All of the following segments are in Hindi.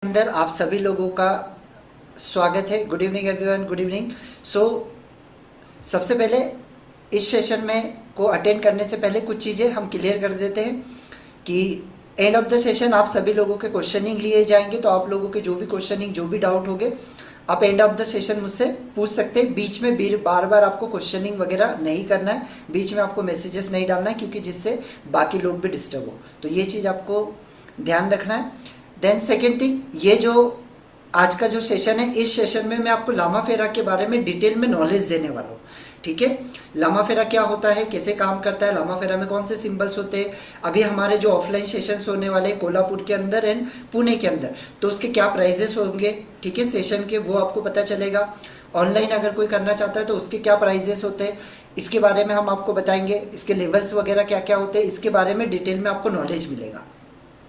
अंदर आप सभी लोगों का स्वागत है। Good evening everyone, good evening. सबसे पहले इस सेशन में को अटेंड करने से पहले कुछ चीज़ें हम क्लियर कर देते हैं कि एंड ऑफ द सेशन आप सभी लोगों के क्वेश्चनिंग लिए जाएंगे। तो आप लोगों के जो भी क्वेश्चनिंग, जो भी डाउट होंगे, आप एंड ऑफ द सेशन मुझसे पूछ सकते हैं। बीच में बार बार आपको क्वेश्चनिंग वगैरह नहीं करना है, बीच में आपको मैसेजेस नहीं डालना है, क्योंकि जिससे बाकी लोग भी डिस्टर्ब हो। तो ये चीज़ आपको ध्यान रखना है। देन सेकेंड थिंग, ये जो आज का जो सेशन है, इस सेशन में मैं आपको लामा फेरा के बारे में डिटेल में नॉलेज देने वाला हूँ। ठीक है, लामा फेरा क्या होता है, कैसे काम करता है, लामा फेरा में कौन से सिंबल्स होते हैं। अभी हमारे जो ऑफलाइन सेशंस होने वाले हैं कोल्हापुर के अंदर एंड पुणे के अंदर, तो उसके क्या प्राइजेस होंगे, ठीक है, सेशन के, वो आपको पता चलेगा। ऑनलाइन अगर कोई करना चाहता है तो उसके क्या प्राइजेस होते हैं, इसके बारे में हम आपको बताएंगे। इसके लेवल्स वगैरह क्या क्या होते हैं, इसके बारे में डिटेल में आपको नॉलेज मिलेगा।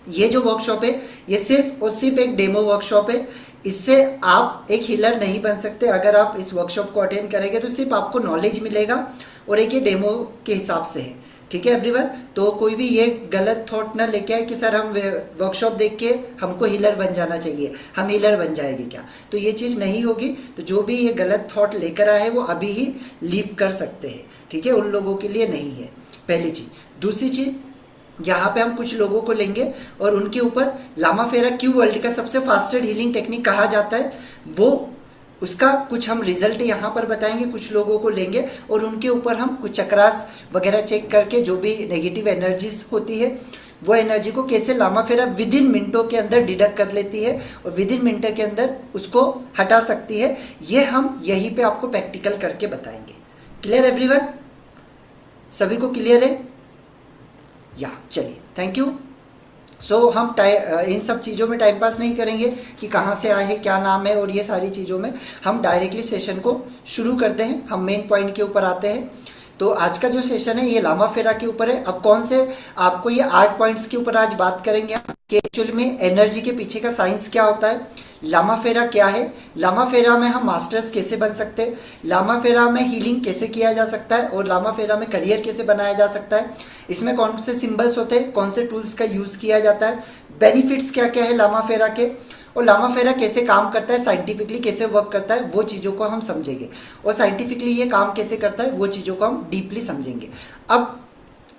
ये जो वर्कशॉप है, ये सिर्फ और सिर्फ एक डेमो वर्कशॉप है। इससे आप एक हीलर नहीं बन सकते। अगर आप इस वर्कशॉप को अटेंड करेंगे तो सिर्फ आपको नॉलेज मिलेगा, और एक ये डेमो के हिसाब से है। ठीक है एवरीवन, तो कोई भी ये गलत थॉट ना लेके आए कि सर हम वर्कशॉप देख के हमको हीलर बन जाना चाहिए, हम हीलर बन जाएंगे क्या, तो ये चीज़ नहीं होगी। तो जो भी ये गलत थॉट लेकर आए वो अभी ही लीव कर सकते हैं। ठीक है, उन लोगों के लिए नहीं है, पहली चीज़। दूसरी चीज़, यहाँ पे हम कुछ लोगों को लेंगे और उनके ऊपर लामा फेरा क्यों वर्ल्ड का सबसे फास्टेस्ट हीलिंग टेक्निक कहा जाता है, वो उसका कुछ हम रिजल्ट यहाँ पर बताएंगे। कुछ लोगों को लेंगे और उनके ऊपर हम कुछ चक्रास वगैरह चेक करके जो भी नेगेटिव एनर्जीज होती है वो एनर्जी को कैसे लामा फेरा विद इन मिनटों के अंदर डिडक्ट कर लेती है और विद इन मिनटों के अंदर उसको हटा सकती है। ये हम यहीं पे आपको प्रैक्टिकल करके बताएंगे। क्लियर एवरीवन, सभी को क्लियर है या? चलिए, थैंक यू। हम इन सब चीज़ों में टाइम पास नहीं करेंगे कि कहाँ से आए हैं, क्या नाम है, और ये सारी चीज़ों में हम डायरेक्टली सेशन को शुरू करते हैं। हम मेन पॉइंट के ऊपर आते हैं। तो आज का जो सेशन है ये लामा फेरा के ऊपर है। अब कौन से आपको ये 8 पॉइंट्स के ऊपर आज बात करेंगे कि एक्चुअली में एनर्जी के पीछे का साइंस क्या होता है, लामा फेरा क्या है, लामा फेरा में हम मास्टर्स कैसे बन सकते हैं, लामा फेरा में हीलिंग कैसे किया जा सकता है, और लामा फेरा में करियर कैसे बनाया जा सकता है, इसमें कौन से सिंबल्स होते हैं, कौन से टूल्स का यूज़ किया जाता है, बेनिफिट्स क्या क्या है लामा फेरा के, और लामा फेरा कैसे काम करता है, साइंटिफिकली कैसे वर्क करता है, वो चीज़ों को हम समझेंगे। और साइंटिफिकली ये काम कैसे करता है वो चीज़ों को हम डीपली समझेंगे। अब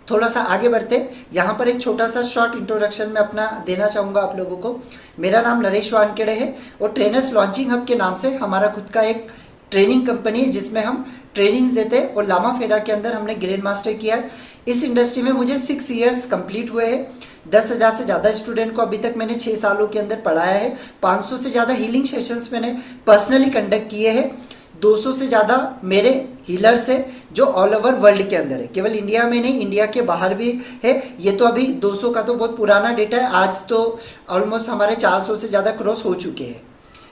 थोड़ा सा आगे बढ़ते, यहाँ पर एक छोटा सा शॉर्ट इंट्रोडक्शन मैं अपना देना चाहूँगा आप लोगों को। मेरा नाम नरेश वानखेड़े है और ट्रेनर्स लॉन्चिंग हब के नाम से हमारा खुद का एक ट्रेनिंग कंपनी है जिसमें हम ट्रेनिंग्स देते हैं। और लामा फेरा के अंदर हमने ग्रैंड मास्टर किया है। इस इंडस्ट्री में मुझे 6 ईयर्स कंप्लीट हुए हैं। 10,000 से ज़्यादा स्टूडेंट को अभी तक मैंने 6 सालों के अंदर पढ़ाया है। 500 से ज़्यादा हीलिंग सेशंस मैंने पर्सनली कंडक्ट किए हैं। 200 से ज़्यादा मेरे हीलर्स है जो ऑल ओवर वर्ल्ड के अंदर है, केवल इंडिया में नहीं, इंडिया के बाहर भी है। ये तो अभी 200 का तो बहुत पुराना डेटा है, आज तो ऑलमोस्ट हमारे 400 से ज़्यादा क्रॉस हो चुके हैं।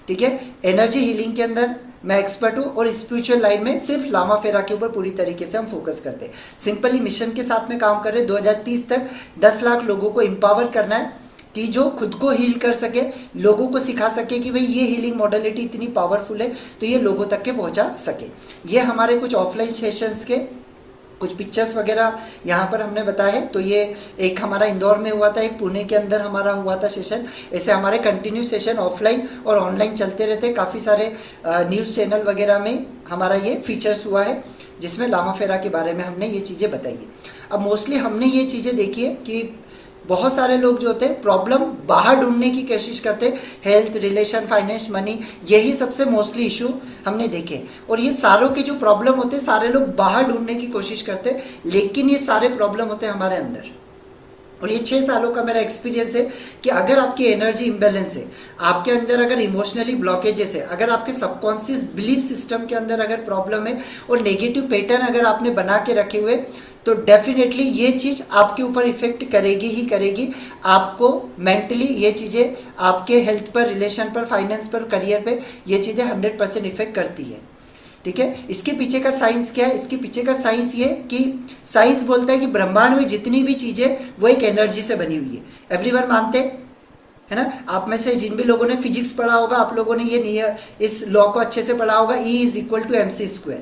ठीक है, एनर्जी हीलिंग के अंदर मैं एक्सपर्ट हूँ और स्पिरिचुअल लाइन में सिर्फ लामा फेरा के ऊपर पूरी तरीके से हम फोकस करते हैं। सिंपली मिशन के साथ में काम कर रहे हैं। 2030 तक 10 लाख लोगों को एम्पावर करना है कि जो खुद को हील कर सके, लोगों को सिखा सके कि भाई ये हीलिंग मॉडलिटी इतनी पावरफुल है, तो ये लोगों तक के पहुंचा सके। ये हमारे कुछ ऑफलाइन सेशंस के कुछ पिक्चर्स वगैरह यहाँ पर हमने बताया है। तो ये एक हमारा इंदौर में हुआ था, एक पुणे के अंदर हमारा हुआ था सेशन। ऐसे हमारे कंटिन्यू सेशन ऑफलाइन और ऑनलाइन चलते रहते। काफ़ी सारे न्यूज़ चैनल वगैरह में हमारा ये फीचर्स हुआ है जिसमें लामा फेरा के बारे में हमने ये चीज़ें बताई है। अब मोस्टली हमने ये चीज़ें देखी है कि बहुत सारे लोग जो होते हैं प्रॉब्लम बाहर ढूंढने की कोशिश करते, हेल्थ, रिलेशन, फाइनेंस, मनी, यही सबसे मोस्टली इशू हमने देखे। और ये सारों के जो प्रॉब्लम होते हैं सारे लोग बाहर ढूंढने की कोशिश करते, लेकिन ये सारे प्रॉब्लम होते हैं हमारे अंदर। और ये 6 सालों का मेरा एक्सपीरियंस है कि अगर आपकी एनर्जी इम्बैलेंस है, आपके अंदर अगर इमोशनली ब्लॉकेजेस है, अगर आपके सबकॉन्शियस बिलीफ सिस्टम के अंदर अगर प्रॉब्लम है और नेगेटिव पैटर्न अगर आपने बना के रखे हुए, तो डेफिनेटली ये चीज़ आपके ऊपर इफेक्ट करेगी ही करेगी। आपको मेंटली ये चीज़ें आपके हेल्थ पर, रिलेशन पर, फाइनेंस पर, करियर पे ये चीज़ें 100% इफेक्ट करती है। ठीक है, इसके पीछे का साइंस क्या है? इसके पीछे का साइंस ये कि साइंस बोलता है कि ब्रह्मांड में जितनी भी चीज़ें वो एक एनर्जी से बनी हुई है। एवरीवन मानते है ना? आप में से जिन भी लोगों ने फिजिक्स पढ़ा होगा, आप लोगों ने ये इस लॉ को अच्छे से पढ़ा होगा, E = mc²।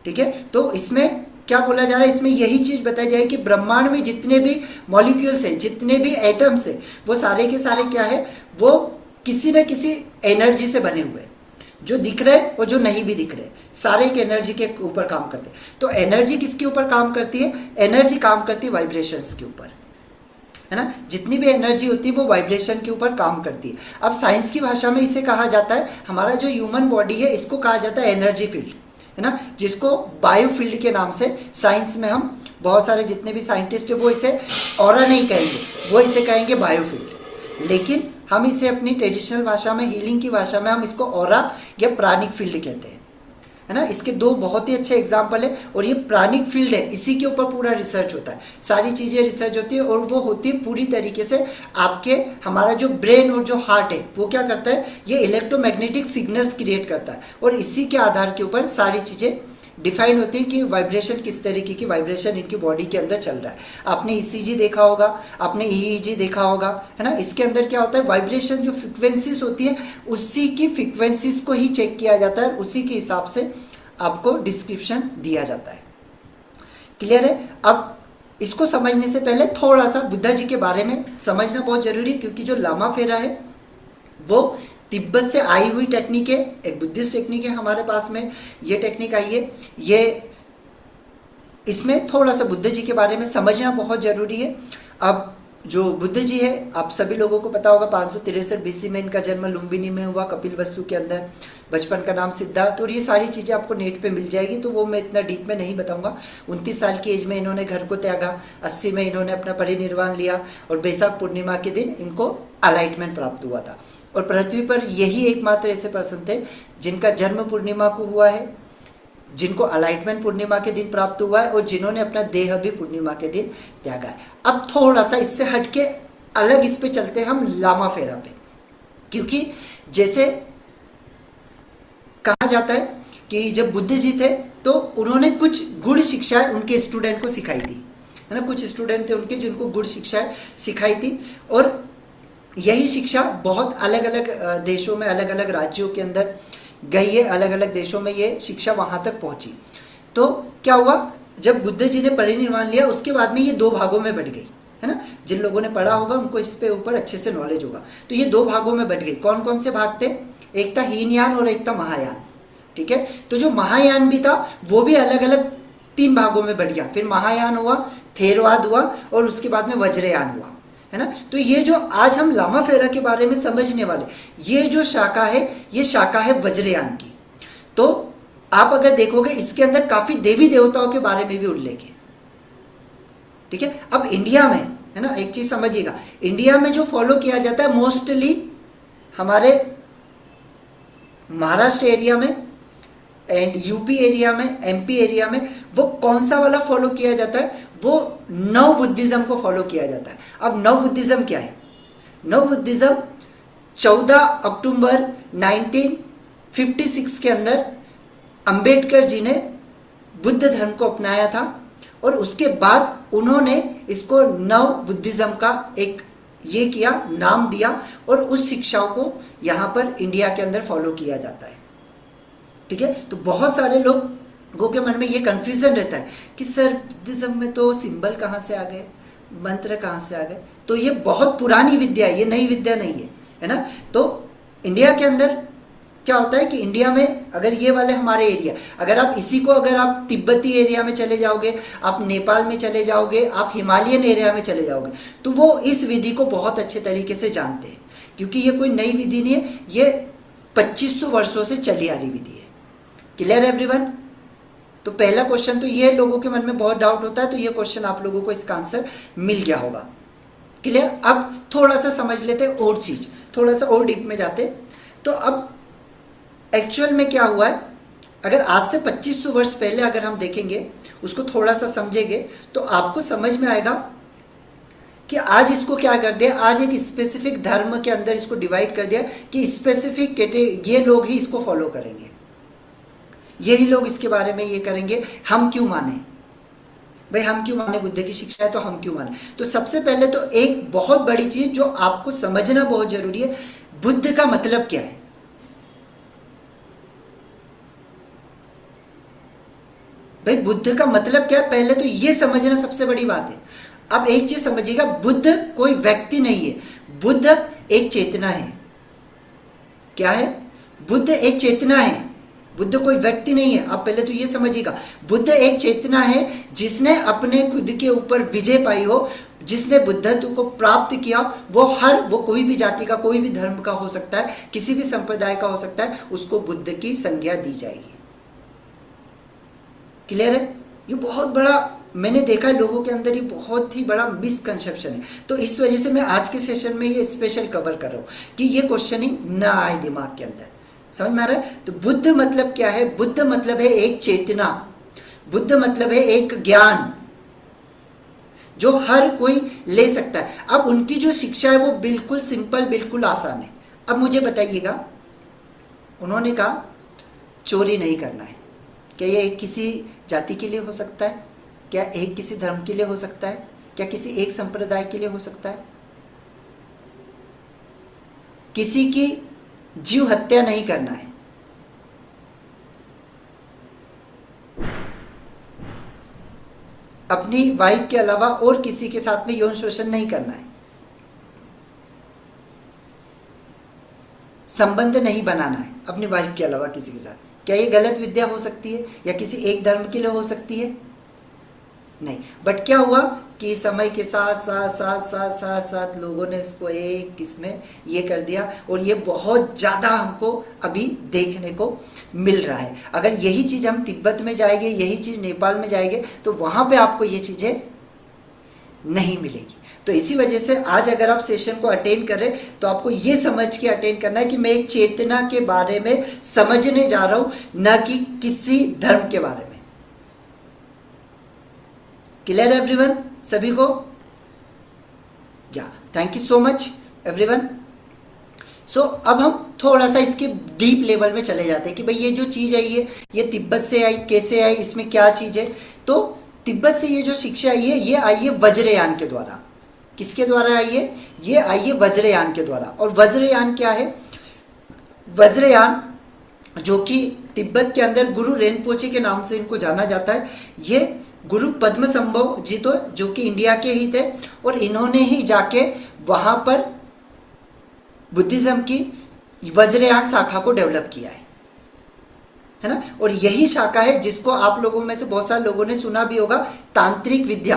ठीक है, तो इसमें क्या बोला जा रहा है? इसमें यही चीज बताई जाए कि ब्रह्मांड में जितने भी मॉलिक्यूल्स हैं, जितने भी एटम्स हैं, वो सारे के सारे क्या है, वो किसी न किसी एनर्जी से बने हुए हैं, जो दिख रहे और जो नहीं भी दिख रहे, सारे एक एनर्जी के ऊपर काम करते हैं। तो एनर्जी किसके ऊपर काम करती है? एनर्जी काम करती है वाइब्रेशंस के ऊपर, है ना। जितनी भी एनर्जी होती है वो वाइब्रेशन के ऊपर काम करती है। अब साइंस की भाषा में इसे कहा जाता है, हमारा जो ह्यूमन बॉडी है इसको कहा जाता है एनर्जी फील्ड, है ना, जिसको बायो फील्ड के नाम से साइंस में हम बहुत सारे जितने भी साइंटिस्ट है वो इसे ऑरा नहीं कहेंगे, वो इसे कहेंगे बायो फील्ड। लेकिन हम इसे अपनी ट्रेडिशनल भाषा में, हीलिंग की भाषा में हम इसको ऑरा या प्राणिक फील्ड कहते हैं, है ना। इसके दो बहुत ही अच्छे एग्जाम्पल है, और ये प्राणिक फील्ड है, इसी के ऊपर पूरा रिसर्च होता है, सारी चीज़ें रिसर्च होती है, और वो होती है पूरी तरीके से आपके, हमारा जो ब्रेन और जो हार्ट है वो क्या करता है, ये इलेक्ट्रोमैग्नेटिक सिग्नल्स क्रिएट करता है, और इसी के आधार के ऊपर सारी चीज़ें डिफाइन होती है कि वाइब्रेशन किस तरीके की वाइब्रेशन इनकी बॉडी के अंदर चल रहा है। आपने ईसीजी देखा होगा, आपने ईईजी देखा होगा, है ना। इसके अंदर क्या होता है, वाइब्रेशन जो फ्रिक्वेंसीज होती है उसी की फ्रिक्वेंसीज को ही चेक किया जाता है, उसी के हिसाब से आपको डिस्क्रिप्शन दिया जाता है। क्लियर है? अब इसको समझने से पहले थोड़ा सा बुद्धा जी के बारे में समझना बहुत जरूरी है, क्योंकि जो लामा फेरा है वो तिब्बत से आई हुई टेक्निक है, एक बुद्धिस्ट टेक्निक है हमारे पास में, ये टेक्निक आई है। ये इसमें थोड़ा सा बुद्ध जी के बारे में समझना बहुत ज़रूरी है। अब जो बुद्ध जी है आप सभी लोगों को पता होगा, 563 BC में इनका जन्म लुम्बिनी में हुआ, कपिल वस्तु के अंदर। बचपन का नाम सिद्धार्थ, और ये सारी चीज़ें आपको नेट पे मिल जाएगी, तो वो मैं इतना डीप में नहीं बताऊंगा। 29 साल की एज में इन्होंने घर को त्यागा, 80 में इन्होंने अपना परिनिर्वाण लिया, और बैसाख पूर्णिमा के दिन इनको अलाइटमेंट प्राप्त हुआ था। और पृथ्वी पर यही एकमात्र ऐसे पर्सन थे जिनका जन्म पूर्णिमा को हुआ है, जिनको अलाइटमेंट पूर्णिमा के दिन प्राप्त हुआ है, और जिन्होंने अपना देह भी पूर्णिमा के दिन त्यागा है। अब थोड़ा सा इससे हटके अलग इस पे चलते हैं हम, लामा फेरा पे, क्योंकि जैसे कहा जाता है कि जब बुद्ध जी थे तो उन्होंने कुछ गुड़ शिक्षाएं उनके स्टूडेंट को सिखाई थी, है ना। कुछ स्टूडेंट थे उनके जिनको गुड़ शिक्षाएं सिखाई थी, और यही शिक्षा बहुत अलग अलग देशों में, अलग अलग राज्यों के अंदर गई है, अलग अलग देशों में ये शिक्षा वहाँ तक पहुँची। तो क्या हुआ, जब बुद्ध जी ने परिनिर्वाण लिया उसके बाद में ये 2 भागों में बट गई, है ना। जिन लोगों ने पढ़ा होगा उनको इस पे ऊपर अच्छे से नॉलेज होगा। तो ये 2 भागों में बट गई। कौन कौन से भाग थे? एक था हीनयान और एक था महायान, ठीक है। तो जो महायान भी था वो भी अलग अलग 3 भागों में बट गया। फिर महायान हुआ, थेरवाद हुआ, और उसके बाद में वज्रयान हुआ, है ना। तो ये जो आज हम लामा फेरा के बारे में समझने वाले, ये जो शाखा है ये शाखा है वज्रयान की। तो आप अगर देखोगे इसके अंदर काफी देवी देवताओं के बारे में भी उल्लेख है, ठीक है। अब इंडिया में, है ना, एक चीज समझिएगा, इंडिया में जो फॉलो किया जाता है मोस्टली हमारे महाराष्ट्र एरिया में एंड यूपी एरिया में, एमपी एरिया में, वो कौन सा वाला फॉलो किया जाता है? वो नव बुद्धिज्म को फॉलो किया जाता है। अब नव बुद्धिज्म क्या है? नव बुद्धिज्म 14 अक्टूबर 1956 के अंदर अंबेडकर जी ने बुद्ध धर्म को अपनाया था, और उसके बाद उन्होंने इसको नव बुद्धिज्म का एक ये किया, नाम दिया, और उस शिक्षाओं को यहाँ पर इंडिया के अंदर फॉलो किया जाता है, ठीक है। तो बहुत सारे लोगों के मन में ये कंफ्यूजन रहता है कि सर बुद्धिज्म में तो सिंबल कहाँ से आ गए, मंत्र कहाँ से आ गए? तो ये बहुत पुरानी विद्या है, ये नई विद्या नहीं है, है ना। तो इंडिया के अंदर क्या होता है कि इंडिया में अगर ये वाले हमारे एरिया, अगर आप इसी को, अगर आप तिब्बती एरिया में चले जाओगे, आप नेपाल में चले जाओगे, आप हिमालयन एरिया में चले जाओगे, तो वो इस विधि को बहुत अच्छे तरीके से जानते हैं, क्योंकि ये कोई नई विधि नहीं है, ये 2500 वर्षों से चली आ रही विधि है। Clear everyone? तो पहला क्वेश्चन तो ये लोगों के मन में बहुत डाउट होता है, तो ये क्वेश्चन आप लोगों को इसका आंसर मिल गया होगा। क्लियर? अब थोड़ा सा समझ लेते हैं और चीज, थोड़ा सा और डीप में जाते। तो अब एक्चुअल में क्या हुआ है, अगर आज से 2500 वर्ष पहले अगर हम देखेंगे, उसको थोड़ा सा समझेंगे, तो आपको समझ में आएगा कि आज इसको क्या कर दिया, आज एक स्पेसिफिक धर्म के अंदर इसको डिवाइड कर दिया कि स्पेसिफिक ये लोग ही इसको फॉलो करेंगे, यही लोग इसके बारे में ये करेंगे। हम क्यों माने भाई, हम क्यों माने? बुद्ध की शिक्षा है तो हम क्यों माने? तो सबसे पहले तो एक बहुत बड़ी चीज जो आपको समझना बहुत जरूरी है, बुद्ध का मतलब क्या है। भाई बुद्ध का मतलब क्या है, पहले तो ये समझना सबसे बड़ी बात है। अब एक चीज समझिएगा, बुद्ध कोई व्यक्ति नहीं है, बुद्ध एक चेतना है, क्या है? बुद्ध एक चेतना है, बुद्ध कोई व्यक्ति नहीं है। आप पहले तो ये समझिएगा, बुद्ध एक चेतना है जिसने अपने खुद के ऊपर विजय पाई हो, जिसने बुद्धत्व को प्राप्त किया। वो कोई भी जाति का, कोई भी धर्म का हो सकता है, किसी भी संप्रदाय का हो सकता है, उसको बुद्ध की संज्ञा दी जाएगी। क्लियर है? ये बहुत बड़ा, मैंने देखा है लोगों के अंदर, ये बहुत ही बड़ा मिसकंसेप्शन है। तो इस वजह से मैं आज के सेशन में ये स्पेशल कवर कर रहा हूँ कि ये क्वेश्चनिंग ना आए दिमाग के अंदर। समझ में आ रहा है? तो बुद्ध मतलब क्या है? बुद्ध मतलब है एक चेतना, बुद्ध मतलब है एक ज्ञान जो हर कोई ले सकता है। अब उनकी जो शिक्षा है वो बिल्कुल सिंपल, बिल्कुल आसान है। अब मुझे बताइएगा, उन्होंने कहा चोरी नहीं करना है। क्या ये एक किसी जाति के लिए हो सकता है? क्या एक किसी धर्म के लिए हो सकता है? क्या किसी एक संप्रदाय के लिए हो सकता है? किसी की जीव हत्या नहीं करना है। अपनी वाइफ के अलावा और किसी के साथ में यौन शोषण नहीं करना है। संबंध नहीं बनाना है अपनी वाइफ के अलावा किसी के साथ। क्या ये गलत विद्या हो सकती है या किसी एक धर्म के लिए हो सकती है? नहीं। बट क्या हुआ कि समय के साथ साथ साथ साथ साथ साथ लोगों ने इसको एक किस्में ये कर दिया, और ये बहुत ज़्यादा हमको अभी देखने को मिल रहा है। अगर यही चीज़ हम तिब्बत में जाएंगे, यही चीज़ नेपाल में जाएंगे, तो वहाँ पे आपको ये चीज़ें नहीं मिलेगी। तो इसी वजह से आज अगर आप सेशन को अटेंड कर रहे तो आपको ये समझ के अटेंड करना है कि मैं एक चेतना के बारे में समझने जा रहा हूँ, न कि किसी धर्म के बारे में। Clear everyone? सभी को? या thank you so much everyone. So अब हम थोड़ा सा इसके डीप लेवल में चले जाते हैं कि भाई ये जो चीज़ है ये तिब्बत से आई, कैसे आई, इसमें क्या चीज़ है। तो तिब्बत से ये जो शिक्षा आई है, ये आई है वज्रयान के द्वारा। किसके द्वारा आई है? ये आई है वज्रयान के द्वारा। और वज्रयान क्या है? वज्रयान जो कि तिब्बत के अंदर गुरु रेनपोचे के नाम से इनको जाना जाता है। ये गुरु पद्मसंभव जी तो जो कि इंडिया के ही थे, और इन्होंने ही जाके वहाँ पर बुद्धिज्म की वज्रयान शाखा को डेवलप किया है ना। और यही शाखा है जिसको आप लोगों में से बहुत सारे लोगों ने सुना भी होगा, तांत्रिक विद्या,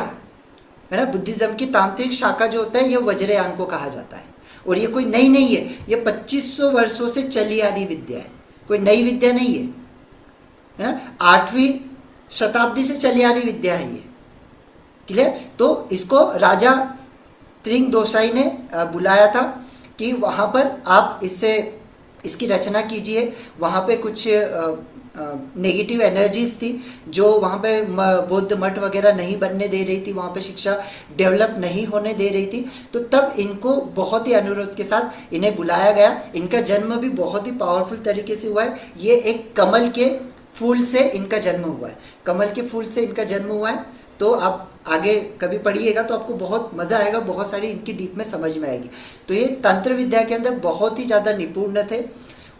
है ना। बुद्धिज्म की तांत्रिक शाखा जो होता है, ये वज्रयान को कहा जाता है। और ये कोई नई नहीं है, ये 2500 वर्षों से चली आ रही विद्या है, कोई नई विद्या नहीं है ना। 8वीं शताब्दी से चली आ रही विद्या है ये। क्लियर? तो इसको राजा त्रिंग दोसाई ने बुलाया था कि वहाँ पर आप इसकी रचना कीजिए। वहाँ पे कुछ नेगेटिव एनर्जीज थी जो वहाँ पे बौद्ध मठ वगैरह नहीं बनने दे रही थी, वहाँ पे शिक्षा डेवलप नहीं होने दे रही थी। तो तब इनको बहुत ही अनुरोध के साथ इन्हें बुलाया गया। इनका जन्म भी बहुत ही पावरफुल तरीके से हुआ है। ये एक कमल के फूल से इनका जन्म हुआ है, कमल के फूल से इनका जन्म हुआ है। तो आप आगे कभी पढ़िएगा तो आपको बहुत मज़ा आएगा, बहुत सारी इनकी डीप में समझ में आएगी। तो ये तंत्र विद्या के अंदर बहुत ही ज़्यादा निपुण थे,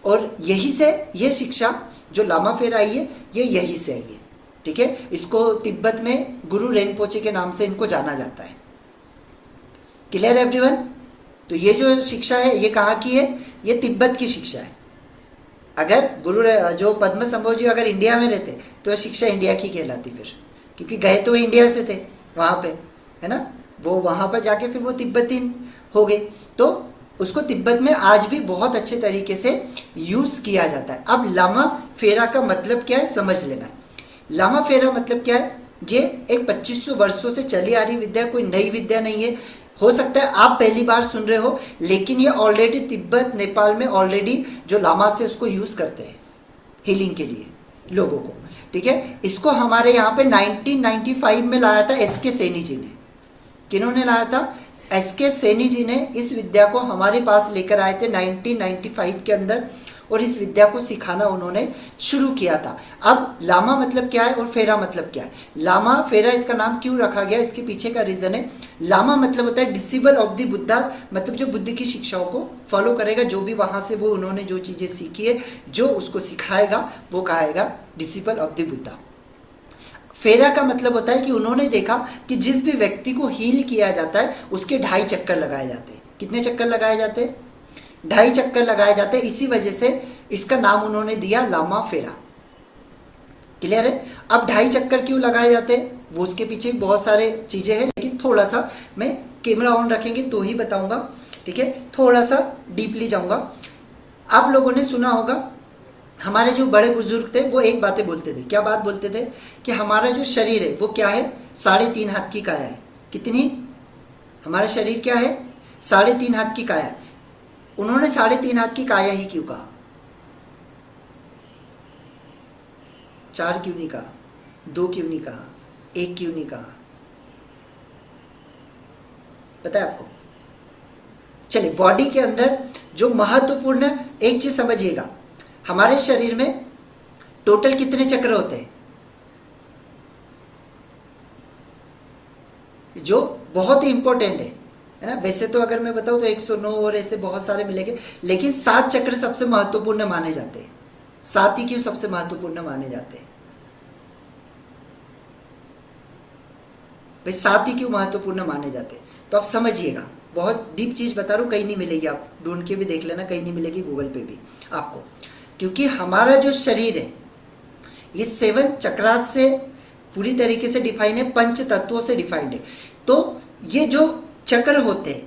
और यही से ये शिक्षा जो लामा फेरा आई है, ये यही से आई है। ठीक है? इसको तिब्बत में गुरु रेनपोचे के नाम से इनको जाना जाता है। Clear everyone? तो ये जो शिक्षा है ये कहाँ की है? ये तिब्बत की शिक्षा है। अगर गुरु जो पद्मसंभव जी अगर इंडिया में रहते तो शिक्षा इंडिया की कहलाती फिर, क्योंकि गए तो इंडिया से थे वहाँ पे, है ना। वो वहाँ पर जाके फिर वो तिब्बती हो गए। तो उसको तिब्बत में आज भी बहुत अच्छे तरीके से यूज़ किया जाता है। अब लामा फेरा का मतलब क्या है समझ लेना है। लामा फेरा मतलब क्या है? ये एक 2500 वर्षों से चली आ रही विद्या, कोई नई विद्या नहीं है। हो सकता है आप पहली बार सुन रहे हो, लेकिन ये ऑलरेडी तिब्बत नेपाल में ऑलरेडी जो लामा से उसको यूज़ करते हैं हीलिंग के लिए लोगों को। ठीक है? इसको हमारे यहाँ पे 1995 में लाया था एस.के. सैनी जी ने। किन्होंने लाया था? एस.के. सैनी जी ने इस विद्या को हमारे पास लेकर आए थे 1995 के अंदर, और इस विद्या को सिखाना उन्होंने शुरू किया था। अब लामा मतलब क्या है और फेरा मतलब क्या है? लामा फेरा इसका नाम क्यों रखा गया, इसके पीछे का रीज़न है। लामा मतलब होता है डिसिबल ऑफ द बुद्धास, मतलब जो बुद्ध की शिक्षाओं को फॉलो करेगा, जो भी वहाँ से वो उन्होंने जो चीज़ें सीखी है, जो उसको सिखाएगा वो कहेगा डिसिबल ऑफ द बुद्धा। फेरा का मतलब होता है कि उन्होंने देखा कि जिस भी व्यक्ति को हील किया जाता है उसके 2.5 चक्कर लगाए जाते हैं। कितने चक्कर लगाए जाते हैं? ढाई चक्कर लगाए जाते हैं, इसी वजह से इसका नाम उन्होंने दिया लामा फेरा। क्लियर है? अब ढाई चक्कर क्यों लगाए जाते हैं वो उसके पीछे बहुत सारे चीजें हैं, लेकिन थोड़ा सा मैं कैमरा ऑन रखेंगे तो ही बताऊंगा, ठीक है? थोड़ा सा डीपली जाऊंगा। आप लोगों ने सुना होगा, हमारे जो बड़े बुजुर्ग थे वो एक बातें बोलते थे। क्या बात बोलते थे? कि हमारा जो शरीर है वो क्या है? 3.5 हाथ की काया है। कितनी? हमारा शरीर क्या है? 3.5 हाथ की काया। उन्होंने 3.5 हाथ की काया ही क्यों कहा? 4 क्यों नहीं कहा? 2 क्यों नहीं कहा? 1 क्यों नहीं कहा? पता है आपको? चलिए, बॉडी के अंदर जो महत्वपूर्ण एक चीज समझिएगा, हमारे शरीर में टोटल कितने चक्र होते हैं? जो बहुत ही इंपॉर्टेंट है ना? वैसे तो अगर मैं बताऊं तो 109 और ऐसे बहुत सारे मिलेंगे, लेकिन 7 चक्र सबसे महत्वपूर्ण माने जाते हैं। 7 ही क्यों सबसे महत्वपूर्ण माने जाते हैं भाई? 7 ही क्यों महत्वपूर्ण माने जाते हैं? तो आप समझिएगा, बहुत डीप चीज बता रहा हूं, कहीं नहीं मिलेगी, आप ढूंढ के भी देख लेना, कहीं नहीं मिलेगी, गूगल पे भी आपको। क्योंकि हमारा जो शरीर है ये 7 चक्रास से पूरी तरीके से डिफाइन है, 5 तत्वों से डिफाइंड है। तो ये जो चक्र होते हैं,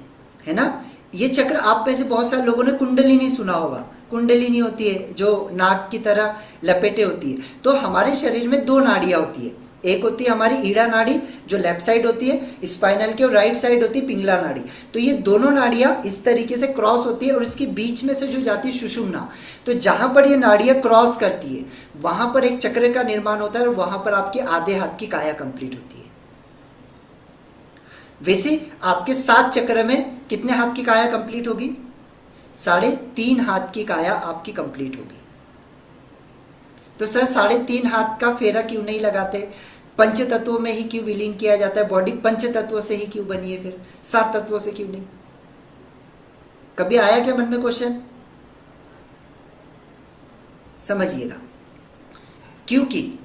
है ना, ये चक्र आप में से बहुत सारे लोगों ने कुंडलिनी सुना होगा। कुंडलिनी होती है जो नाक की तरह लपेटे होती है। तो हमारे शरीर में 2 नाड़ियां होती है। एक होती है हमारी ईड़ा नाड़ी जो लेफ्ट साइड होती है स्पाइनल की, और राइट साइड होती है पिंगला नाड़ी। तो ये दोनों नाड़ियां इस तरीके से क्रॉस होती है और इसके बीच में से जो जाती है सुषुम्ना, तो जहां पर ये नाड़ियां क्रॉस करती है वहां पर एक चक्र का निर्माण होता है और वहां पर आपके आधे हाथ की काया कंप्लीट होती है। वैसे आपके 7 चक्र में कितने हाथ की काया कंप्लीट होगी? 3.5 हाथ की काया आपकी कंप्लीट होगी। तो सर 3.5 हाथ का फेरा क्यों नहीं लगाते? 5 तत्वों में ही क्यों विलीन किया जाता है? बॉडी 5 तत्वों से ही क्यों बनी है, फिर 7 तत्वों से क्यों नहीं? कभी आया क्या मन में क्वेश्चन? समझिएगा, क्योंकि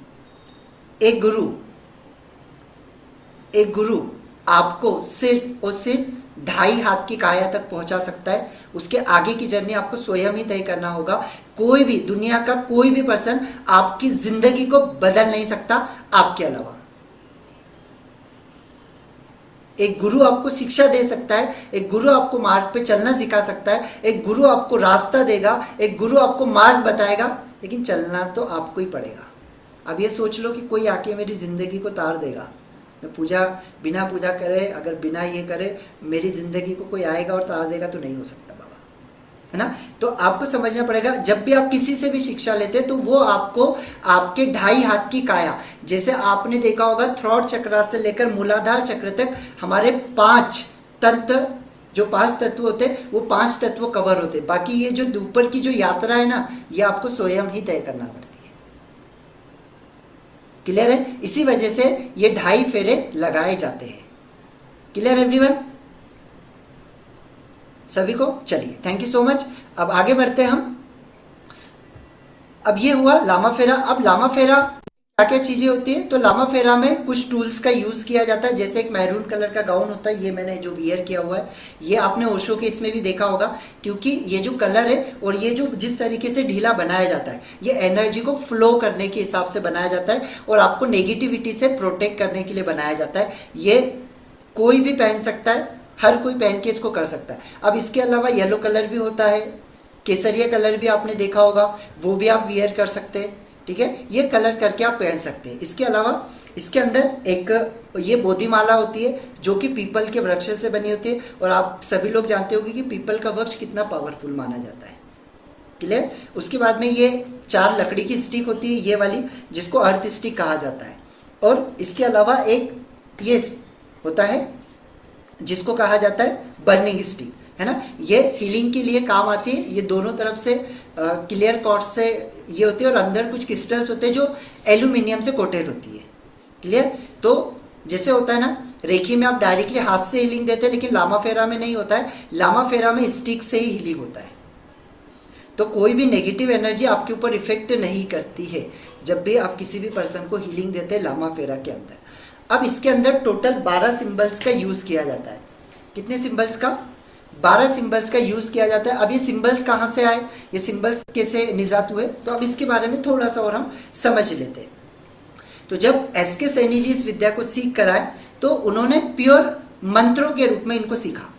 एक गुरु आपको सिर्फ और सिर्फ 2.5 हाथ की काया तक पहुंचा सकता है। उसके आगे की जर्नी आपको स्वयं ही तय करना होगा। कोई भी, दुनिया का कोई भी पर्सन आपकी जिंदगी को बदल नहीं सकता आपके अलावा। एक गुरु आपको शिक्षा दे सकता है, एक गुरु आपको मार्ग पे चलना सिखा सकता है, एक गुरु आपको रास्ता देगा, एक गुरु आपको मार्ग बताएगा, लेकिन चलना तो आपको ही पड़ेगा। अब ये सोच लो कि कोई आके मेरी जिंदगी को तार देगा, मैं बिना पूजा करे, अगर बिना ये करे मेरी जिंदगी को कोई आएगा और तार देगा, तो नहीं हो सकता बाबा, है ना? तो आपको समझना पड़ेगा, जब भी आप किसी से भी शिक्षा लेते हैं तो वो आपको आपके 2.5 हाथ की काया, जैसे आपने देखा होगा थ्रोट चक्र से लेकर मूलाधार चक्र तक हमारे 5 तत्व, जो 5 तत्व होते हैं वो 5 तत्व कवर होते हैं। बाकी ये जो ऊपर की जो यात्रा है ना, ये आपको स्वयं ही तय करना पड़ता है। क्लियर है? इसी वजह से ये 2.5 फेरे लगाए जाते हैं। Clear everyone? सभी को? चलिए, थैंक यू सो मच। अब आगे बढ़ते हैं हम। अब ये हुआ लामा फेरा। अब लामा फेरा क्या क्या चीजें होती है? तो लामा फेरा में कुछ टूल्स का यूज किया जाता है, जैसे एक मैरून कलर का गाउन होता है, ये मैंने जो वियर किया हुआ है, ये आपने ओशो के इसमें भी देखा होगा, क्योंकि ये जो कलर है और ये जो जिस तरीके से ढीला बनाया जाता है, ये एनर्जी को फ्लो करने के हिसाब से बनाया जाता है और आपको नेगेटिविटी से प्रोटेक्ट करने के लिए बनाया जाता है। ये कोई भी पहन सकता है, हर कोई पहन के इसको कर सकता है। अब इसके अलावा येलो कलर भी होता है, केसरिया कलर भी आपने देखा होगा, वो भी आप वियर कर सकते हैं। ठीक है, ये कलर करके आप पहन सकते हैं। इसके अलावा इसके अंदर एक ये बोधिमाला होती है जो कि पीपल के वृक्ष से बनी होती है, और आप सभी लोग जानते होंगे कि पीपल का वृक्ष कितना पावरफुल माना जाता है। क्लियर? उसके बाद में ये 4 लकड़ी की स्टिक होती है, ये वाली, जिसको अर्थ स्टिक कहा जाता है। और इसके अलावा एक ये होता है जिसको कहा जाता है बर्निंग स्टिक, है ना। ये हीलिंग के लिए काम आती है। ये दोनों तरफ से क्लियर कॉर्ड्स से ये होती है, और अंदर कुछ क्रिस्टल्स होते हैं जो एल्यूमिनियम से कोटेड होती है। क्लियर? तो जैसे होता है ना, रेखी में आप डायरेक्टली हाथ से हीलिंग देते हैं, लेकिन लामा फेरा में नहीं होता है। लामा फेरा में स्टिक से ही हीलिंग होता है। तो कोई भी नेगेटिव एनर्जी आपके ऊपर इफेक्ट नहीं करती है जब भी आप किसी भी पर्सन को हीलिंग देते हैं लामा फेरा के अंदर। अब इसके अंदर टोटल 12 सिंबल्स का यूज किया जाता है। कितने सिंबल्स का? 12 सिंबल्स का यूज किया जाता है। अब ये सिंबल्स कहाँ से आए, ये सिंबल्स कैसे निजात हुए, तो अब इसके बारे में थोड़ा सा और हम समझ लेते हैं। तो जब एस.के. सैनी जी इस विद्या को सीख कर आए तो उन्होंने प्योर मंत्रों के रूप में इनको सीखा।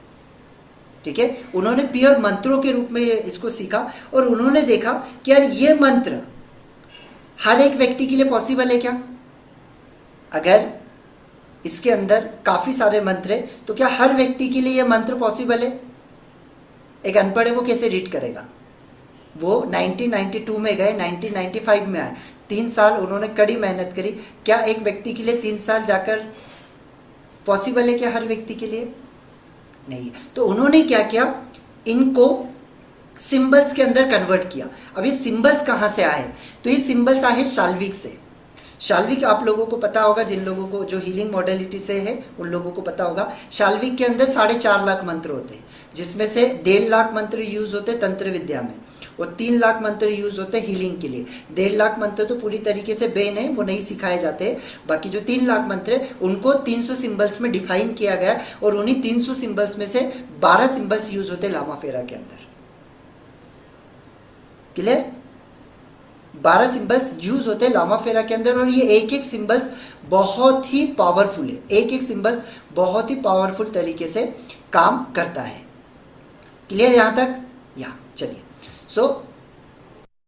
ठीक है, उन्होंने प्योर मंत्रों के रूप में इसको सीखा और उन्होंने देखा कि यार ये मंत्र हर एक व्यक्ति के लिए पॉसिबल है क्या। अगर इसके अंदर काफी सारे मंत्र है तो क्या हर व्यक्ति के लिए ये मंत्र पॉसिबल है। एक अनपढ़ है वो कैसे रीड करेगा। वो 1992 में गए, 1995 में आए, 3 साल उन्होंने कड़ी मेहनत करी। क्या एक व्यक्ति के लिए 3 साल जाकर पॉसिबल है क्या हर व्यक्ति के लिए, नहीं। तो उन्होंने क्या किया, इनको सिंबल्स के अंदर कन्वर्ट किया। अब ये सिंबल्स कहाँ से आए, तो ये सिंबल्स आए शाल्विक से। शाल्विक आप लोगों को पता होगा, जिन लोगों को जो हीलिंग मॉडलिटी से है उन लोगों को पता होगा। शाल्विक के अंदर 4.5 लाख मंत्र होते हैं, जिसमें से 1.5 लाख मंत्र यूज होते तंत्र विद्या में और 3 लाख मंत्र यूज होते हैं हीलिंग के लिए। 1.5 लाख मंत्र तो पूरी तरीके से बैन है, वो नहीं सिखाए जाते। बाकी जो 3 लाख मंत्र है उनको 300 सिंबल्स में डिफाइन किया गया और उन्हीं 300 सिंबल्स में से 12 सिंबल्स यूज होते लामा फेरा के अंदर। क्लियर, 12 सिंबल्स यूज होते हैं लामा फेरा के अंदर और ये एक एक सिंबल्स बहुत ही पावरफुल है। एक एक सिंबल्स बहुत ही पावरफुल तरीके से काम करता है। क्लियर यहां तक, या चलिए। सो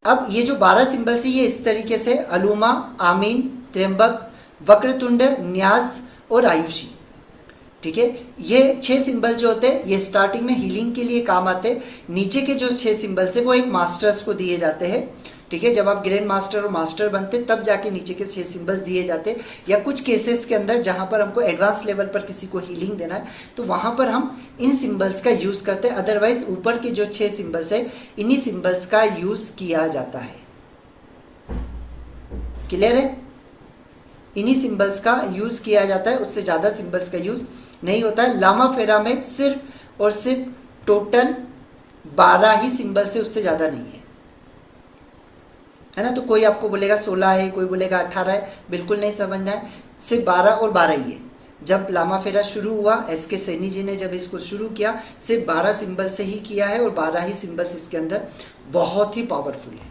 अब ये जो 12 सिंबल्स है ये इस तरीके से अलूमा, आमीन, त्र्यंबक, वक्रतुंड, न्यास और आयुषी। ठीक है, ये 6 सिंबल जो होते हैं ये स्टार्टिंग में हीलिंग के लिए काम आते हैं। नीचे के जो 6 सिंबल्स है वो एक मास्टर्स को दिए जाते हैं। ठीक है, जब आप ग्रैंड मास्टर और मास्टर बनते तब जाके नीचे के 6 सिंबल्स दिए जाते, या कुछ केसेस के अंदर जहां पर हमको एडवांस लेवल पर किसी को हीलिंग देना है तो वहां पर हम इन सिंबल्स का यूज करते हैं। अदरवाइज ऊपर के जो 6 सिंबल्स है इन्हीं सिंबल्स का यूज किया जाता है। क्लियर है, इन्हीं सिंबल्स का यूज किया जाता है, उससे ज्यादा सिंबल्स का यूज नहीं होता है। लामा फेरा में सिर्फ और सिर्फ टोटल 12 ही सिंबल से, उससे ज्यादा नहीं है ना। तो कोई आपको बोलेगा 16 है, कोई बोलेगा 18 है, बिल्कुल नहीं समझना है, सिर्फ 12 और 12 ही है। जब लामा फेरा शुरू हुआ, एस.के. सैनी जी ने जब इसको शुरू किया सिर्फ 12 सिंबल से ही किया है और 12 ही सिंबल्स इसके अंदर बहुत ही पावरफुल है।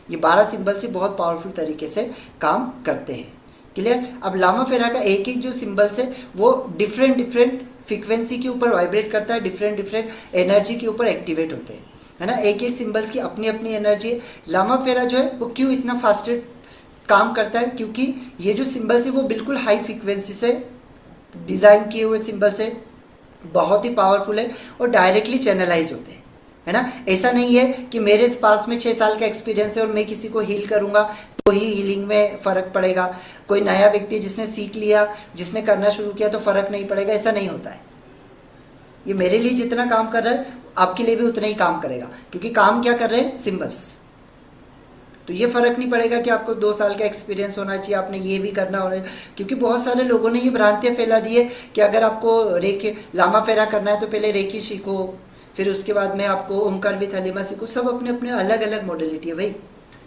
ये 12 सिंबल से बहुत पावरफुल तरीके से काम करते हैं। क्लियर, अब लामा फेरा का एक एक जो सिंबल्स है वो डिफरेंट फ्रीक्वेंसी के ऊपर वाइब्रेट करता है, डिफरेंट एनर्जी के ऊपर एक्टिवेट होते हैं, है ना। एक एक सिंबल्स की अपनी अपनी एनर्जी है। लामा फेरा जो है वो क्यों इतना फास्टर काम करता है, क्योंकि ये जो सिंबल्स है वो बिल्कुल हाई फ्रीक्वेंसी से डिज़ाइन किए हुए सिंबल्स है, बहुत ही पावरफुल है और डायरेक्टली चैनलाइज होते हैं, है ना। ऐसा नहीं है कि मेरे पास में 6 साल का एक्सपीरियंस है और मैं किसी को हील करूंगा तो ही हीलिंग में फ़र्क पड़ेगा। कोई नया व्यक्ति जिसने सीख लिया, जिसने करना शुरू किया तो फ़र्क नहीं पड़ेगा, ऐसा नहीं होता है। ये मेरे लिए जितना काम कर रहा है आपके लिए भी उतना ही काम करेगा, क्योंकि काम क्या कर रहे हैं, सिंबल्स। तो ये फर्क नहीं पड़ेगा कि आपको 2 साल का एक्सपीरियंस होना चाहिए, आपने ये भी करना होना, क्योंकि बहुत सारे लोगों ने ये भ्रांतियाँ फैला दी है कि अगर आपको रेकी लामा फेरा करना है तो पहले रेकी सीखो, फिर उसके बाद में आपको ओमकार विथ हलीमा सीखो। सब अपने अपने अलग अलग मॉडलिटी है भाई,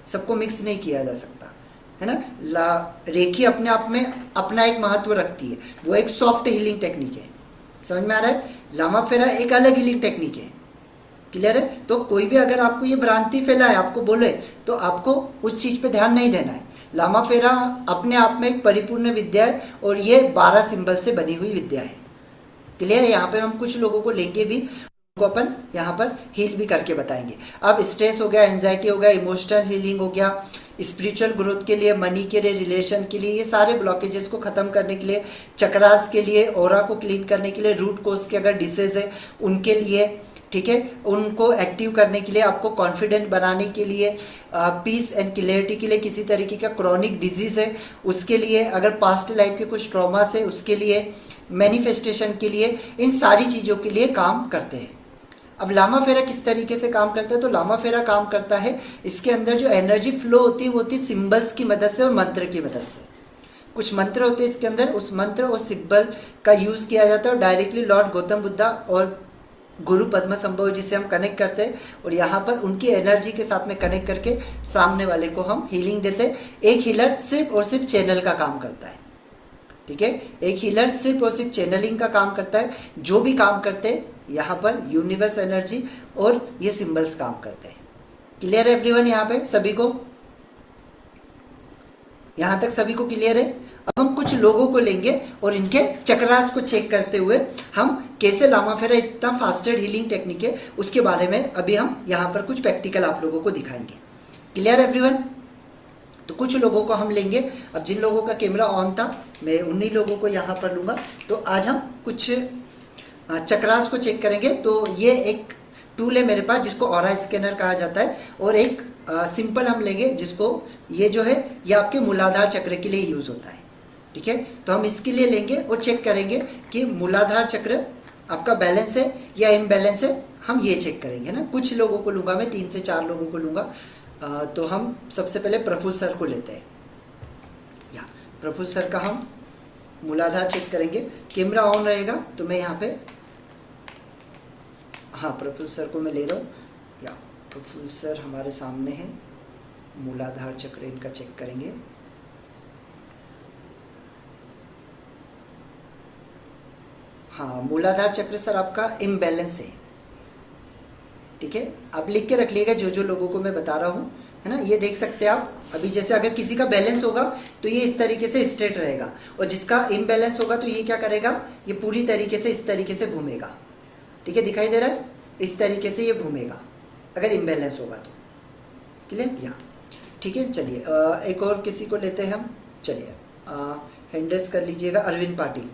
सबको मिक्स नहीं किया जा सकता, है ना। रेकी अपने आप में अपना एक महत्व रखती है, वो एक सॉफ्ट हीलिंग टेक्निक है, समझ में आ रहा है। लामा फेरा एक अलग हीलिंग टेक्निक है। क्लियर है, तो कोई भी अगर आपको ये भ्रांति फैलाए, आपको बोले, तो आपको उस चीज पे ध्यान नहीं देना है। लामा फेरा अपने आप में एक परिपूर्ण विद्या है और ये 12 सिंबल से बनी हुई विद्या है। क्लियर है, यहाँ पे हम कुछ लोगों को लेंगे भी, उनको अपन यहाँ पर हील भी करके बताएंगे। अब स्ट्रेस हो गया, एंजाइटी हो गया, इमोशनल हीलिंग हो गया, स्पिरिचुअल ग्रोथ के लिए, मनी के लिए, रिलेशन के लिए, ये सारे ब्लॉकेजेस को ख़त्म करने के लिए, चक्रास के लिए, ऑरा को क्लीन करने के लिए, रूट कोज के अगर डिसीज है उनके लिए, ठीक है, उनको एक्टिव करने के लिए, आपको कॉन्फिडेंट बनाने के लिए, पीस एंड क्लियरिटी के लिए, किसी तरीके का क्रॉनिक डिजीज़ है उसके लिए, अगर पास्ट लाइफ के कुछ ट्रॉमास है उसके लिए, मैनिफेस्टेशन के लिए, इन सारी चीज़ों के लिए काम करते हैं। अब लामा फेरा किस तरीके से काम करता है, तो लामा फेरा काम करता है, इसके अंदर जो एनर्जी फ्लो होती है वो होती है सिंबल्स की मदद से और मंत्र की मदद से। कुछ मंत्र होते हैं इसके अंदर, उस मंत्र और सिंबल का यूज़ किया जाता है और डायरेक्टली लॉर्ड गौतम बुद्धा और गुरु पद्म संभव जी से हम कनेक्ट करते हैं और यहाँ पर उनकी एनर्जी के साथ में कनेक्ट करके सामने वाले को हम हीलिंग देते हैं। एक हीलर सिर्फ और सिर्फ चैनल का काम करता है, ठीक है, एक हीलर सिर्फ और सिर्फ चैनलिंग का काम करता है। जो भी काम करते हैं यहाँ पर यूनिवर्स एनर्जी और ये सिंबल्स काम करते हैं। क्लियर है एवरीवन? यहाँ पे सभी को, यहाँ तक सभी को क्लियर है? अब हम कुछ लोगों को लेंगे और इनके चक्रास को चेक करते हुए हम कैसे लामा फेरा इतना फास्टेड हीलिंग टेक्निक है उसके बारे में अभी हम यहाँ पर कुछ प्रैक्टिकल आप लोगों को दिखाएंगे। Clear everyone? तो कुछ लोगों को हम लेंगे। अब जिन लोगों का कैमरा ऑन था मैं उन्हीं लोगों को यहाँ पर लूँगा। तो आज हम कुछ चक्रास को चेक करेंगे। तो ये एक टूल है मेरे पास जिसको ऑरा स्कैनर कहा जाता है, और एक सिंपल हम लेंगे जिसको ये जो है ये आपके मूलाधार चक्र के लिए यूज़ होता है। ठीक है, तो हम इसके लिए लेंगे और चेक करेंगे कि मूलाधार चक्र आपका बैलेंस है या इम्बैलेंस है, हम ये चेक करेंगे ना। कुछ लोगों को लूँगा मैं, 3 से 4 लोगों को लूँगा। तो हम सबसे पहले प्रफुल्ल सर को लेते हैं। या प्रफुल्ल सर का हम मूलाधार चेक करेंगे। कैमरा ऑन रहेगा तो मैं यहाँ पे, हाँ प्रफुल्ल सर को मैं ले रहा हूँ। या प्रफुल्ल सर हमारे सामने हैं, मूलाधार चक्र इनका चेक करेंगे। हाँ, मूलाधार चक्र सर आपका इम्बैलेंस है। ठीक है, आप लिख के रख लीजिएगा जो जो लोगों को मैं बता रहा हूँ, है ना। ये देख सकते हैं आप अभी, जैसे अगर किसी का बैलेंस होगा तो ये इस तरीके से स्ट्रेट रहेगा, और जिसका इम्बैलेंस होगा तो ये क्या करेगा, ये पूरी तरीके से इस तरीके से घूमेगा। ठीक है, दिखाई दे रहा है? इस तरीके से ये घूमेगा अगर इम्बैलेंस होगा तो। क्लियर? या ठीक है, चलिए एक और किसी को लेते हैं हम। चलिए हैंड रेस कर लीजिएगा, अरविंद पाटिल।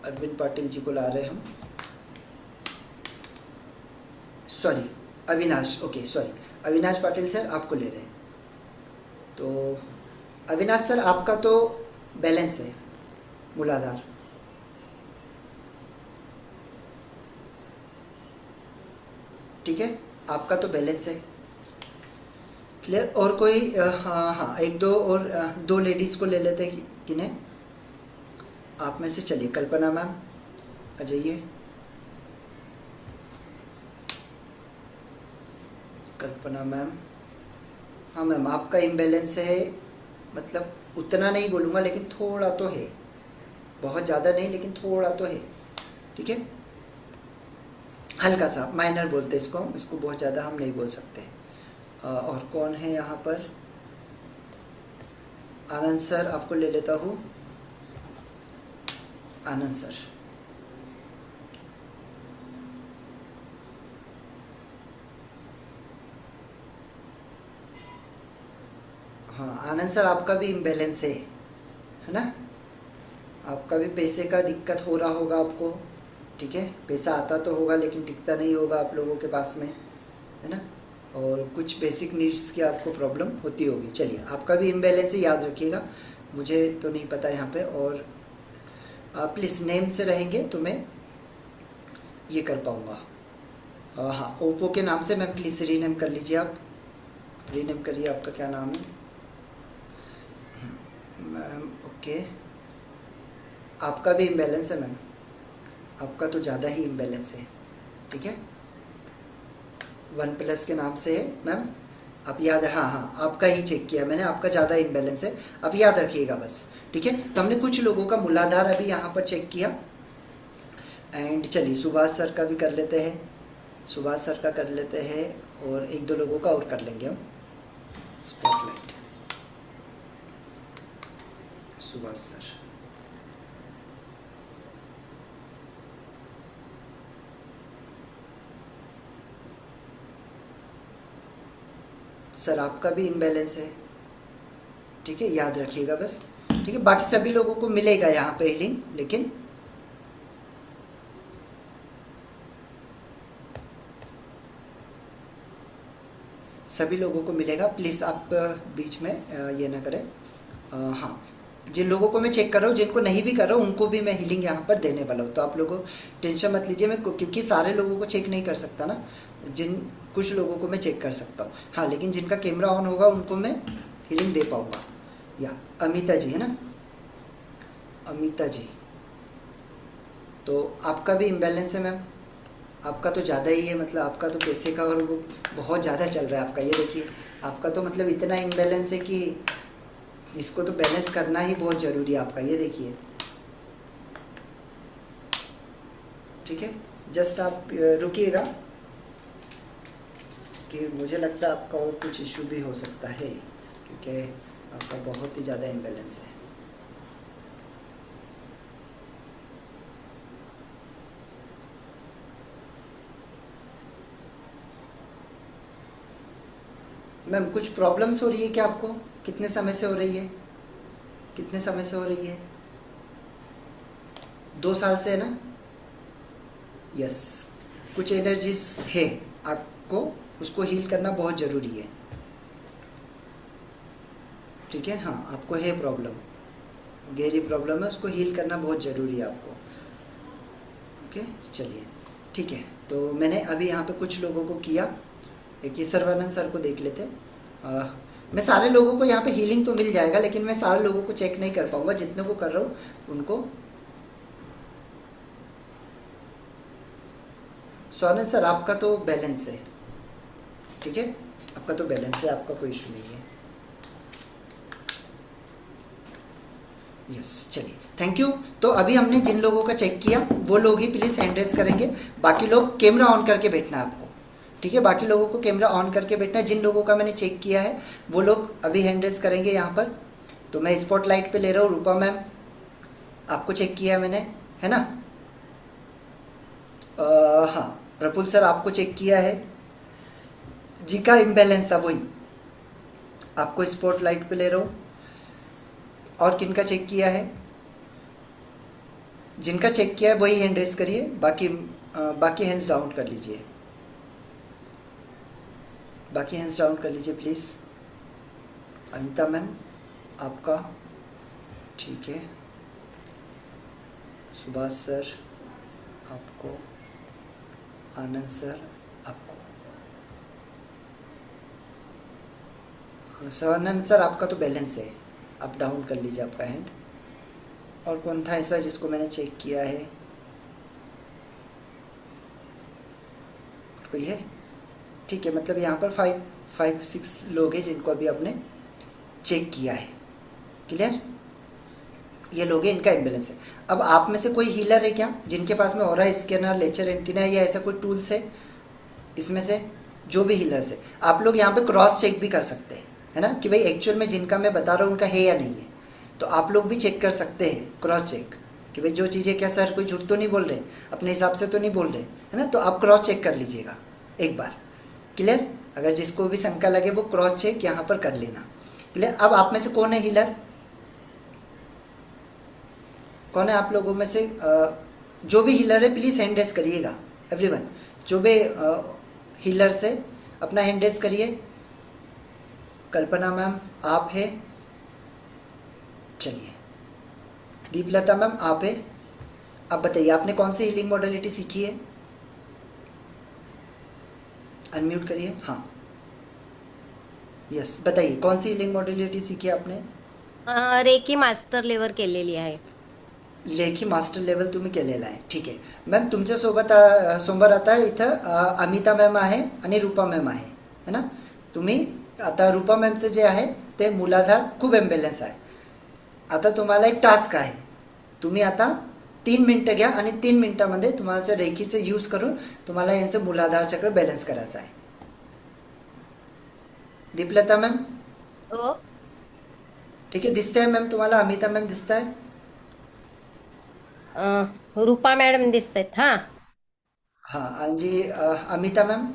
अरविंद पाटिल जी को ला रहे हैं हम। Sorry Avinash, okay sorry Avinash Patil sir आपको ले रहे हैं। तो अविनाश सर आपका तो बैलेंस है मूलाधार। ठीक है, आपका तो बैलेंस है। क्लियर? और कोई? हाँ हाँ, एक दो और, 2 लेडीज़ को ले लेते हैं। किन्हें? आप में से चलिए, कल्पना मैम आ जाइए। कल्पना मैम, हाँ मैम आपका इम्बैलेंस है, मतलब उतना नहीं बोलूँगा लेकिन थोड़ा तो है, बहुत ज़्यादा नहीं लेकिन थोड़ा तो है। ठीक है, हल्का सा, माइनर बोलते हैं इसको हम, इसको बहुत ज़्यादा हम नहीं बोल सकते। और कौन है यहाँ पर? आनंद सर आपको ले लेता हूँ। आनंद सर, हाँ आनंद सर आपका भी इम्बैलेंस है ना। आपका भी पैसे का दिक्कत हो रहा होगा आपको। ठीक है, पैसा आता तो होगा लेकिन टिकता नहीं होगा आप लोगों के पास में, है ना। और कुछ बेसिक नीड्स की आपको प्रॉब्लम होती होगी। चलिए, आपका भी इम्बैलेंस है, याद रखिएगा। मुझे तो नहीं पता यहाँ पे, और प्लीज़ नेम से रहेंगे तो मैं ये कर पाऊँगा। हाँ, ओप्पो के नाम से मैम प्लीज़ रीनेम कर लीजिए। आप रीनेम करिए, आपका क्या नाम है मैम? ओके, आपका भी इम्बैलेंस है मैम, आपका तो ज़्यादा ही इम्बैलेंस है। ठीक है, OnePlus के नाम से है मैम, आप याद है? हाँ हाँ, आपका ही चेक किया मैंने, आपका ज़्यादा इम्बैलेंस है, आप याद रखिएगा बस। ठीक है, तो हमने कुछ लोगों का मूलाधार अभी यहाँ पर चेक किया। एंड चलिए सुभाष सर का भी कर लेते हैं, सुभाष सर का कर लेते हैं, और 1-2 लोगों का और कर लेंगे हम। स्पॉटलाइट, सुभाष सर, सर आपका भी इम्बैलेंस है। ठीक है, याद रखिएगा बस। ठीक है, बाकी सभी लोगों को मिलेगा यहाँ पे हीलिंग, लेकिन सभी लोगों को मिलेगा। प्लीज़ आप बीच में ये ना करें। हाँ, जिन लोगों को मैं चेक कर रहा हूँ, जिनको नहीं भी कर रहा हूँ, उनको भी मैं हीलिंग यहाँ पर देने वाला हूँ। तो आप लोगों टेंशन मत लीजिए, मैं क्योंकि सारे लोगों को चेक नहीं कर सकता ना, कुछ लोगों को मैं चेक कर सकता हूँ। हाँ, लेकिन जिनका कैमरा ऑन होगा उनको मैं हीलिंग दे पाऊँगा। या अमिता जी है ना, अमिता जी, तो आपका भी इम्बैलेंस है मैम, आपका तो ज़्यादा ही है, मतलब आपका तो पैसे का और वो बहुत ज़्यादा चल रहा है आपका। ये देखिए, आपका तो मतलब इतना इम्बैलेंस है कि इसको तो बैलेंस करना ही बहुत ज़रूरी है आपका। ये देखिए, ठीक है, जस्ट आप रुकिएगा कि मुझे लगता है आपका और कुछ इशू भी हो सकता है, क्योंकि आपका बहुत ही ज़्यादा इम्बैलेंस है। मैम कुछ प्रॉब्लम्स हो रही है क्या आपको? कितने समय से हो रही है? कितने समय से हो रही है? 2 साल से है ना? यस, कुछ एनर्जीज है, आपको उसको हील करना बहुत ज़रूरी है। ठीक है, हाँ आपको है प्रॉब्लम, गहरी प्रॉब्लम है, उसको हील करना बहुत ज़रूरी है आपको। ओके चलिए ठीक है, तो मैंने अभी यहाँ पे कुछ लोगों को किया। एक ये सर्वानंद सर को देख लेते। मैं सारे लोगों को यहाँ पे हीलिंग तो मिल जाएगा, लेकिन मैं सारे लोगों को चेक नहीं कर पाऊँगा, जितने को कर रहा हूँ उनको। स्वानंद सर आपका तो बैलेंस है, ठीक है, आपका तो बैलेंस है, आपका कोई इशू नहीं है। यस चलिए थैंक यू। तो अभी हमने जिन लोगों का चेक किया वो लोग ही प्लीज़ हैंड रेस करेंगे, बाकी लोग कैमरा ऑन करके बैठना है आपको। ठीक है, बाकी लोगों को कैमरा ऑन करके बैठना है। जिन लोगों का मैंने चेक किया है वो लोग अभी हैंड रेस करेंगे यहाँ पर। तो मैं स्पॉटलाइट पे ले रहा हूँ। रूपा मैम आपको चेक किया है मैंने, है ना? हाँ प्रफुल्ल सर आपको चेक किया है, जी का इम्बैलेंस था वही, आपको स्पॉटलाइट पे ले रहा हूँ। और किन का चेक किया है? जिनका चेक किया है वही हैंड रेस करिए, बाकी हैंड्स डाउन कर लीजिए, बाकी हैंड्स डाउन कर लीजिए प्लीज़। अनिता मैम आपका ठीक है, सुभाष सर आपको, आनंद सर आपको, सवानंद सर आपका तो बैलेंस है, आप डाउन कर लीजिए आपका हैंड। और कौन था ऐसा जिसको मैंने चेक किया है? और कोई है? ठीक है, मतलब यहाँ पर 5-6 लोग हैं जिनको अभी आपने चेक किया है। क्लियर? ये लोग हैं, इनका इम्बेलेंस है। अब आप में से कोई हीलर है क्या जिनके पास में ऑरा स्कैनर, लेजर एंटीना या ऐसा कोई टूल्स है? इसमें से जो भी हीलर्स है आप लोग यहाँ पे क्रॉस चेक भी कर सकते हैं, है ना, कि भाई एक्चुअल में जिनका मैं बता रहा हूँ उनका है या नहीं है। तो आप लोग भी चेक कर सकते हैं, क्रॉस चेक, कि भाई जो चीज़ें क्या सर कोई झूठ तो नहीं बोल रहे, अपने हिसाब से तो नहीं बोल रहे, है ना? तो आप क्रॉस चेक कर लीजिएगा एक बार। क्लियर? अगर जिसको भी शंका लगे वो क्रॉस चेक यहाँ पर कर लेना। क्लियर? अब आप में से कौन है हीलर? कौन है आप लोगों में से? जो भी हीलर है प्लीज़ हैंड रेस करिएगा एवरीवन। जो भी हीलर से अपना हैंड रेस करिए। कल्पना मैम आप है, चलिए। दीपलता मैम आप है, आप बताइए आपने कौन सी हीलिंग मॉडलिटी सीखी है? अनम्यूट करिए। हाँ यस बताइए कौन सी हीलिंग मॉडलिटी सीखी है आपने? रेकी मास्टर लेवर केलेली आहे. लेखी मास्टर लेवल तुम्ही केलेला आहे, ठीक आहे मॅम. तुमच्यासोबत समोर आता इथं अमिता मॅम आहे आणि रूपा मॅम आहे ना? तुम्ही आता रूपा मॅमचं जे आहे ते मूलाधार खूप इम्बॅलन्स आहे. आता तुम्हाला एक टास्क आहे, तुम्ही आता 3 मिनटं घ्या आणि 3 मिनटामध्ये तुम्हाला रेखीचे यूज करून तुम्हाला यांचं मूलाधार चक्र बॅलन्स करायचं आहे. दीपलता मॅम हो. ठीक आहे, दिसते आहे मॅम तुम्हाला? अमिता मॅम दिसत आहे? रूपा मॅडम दिसत आहेत. हा हां आणि अमिता मॅम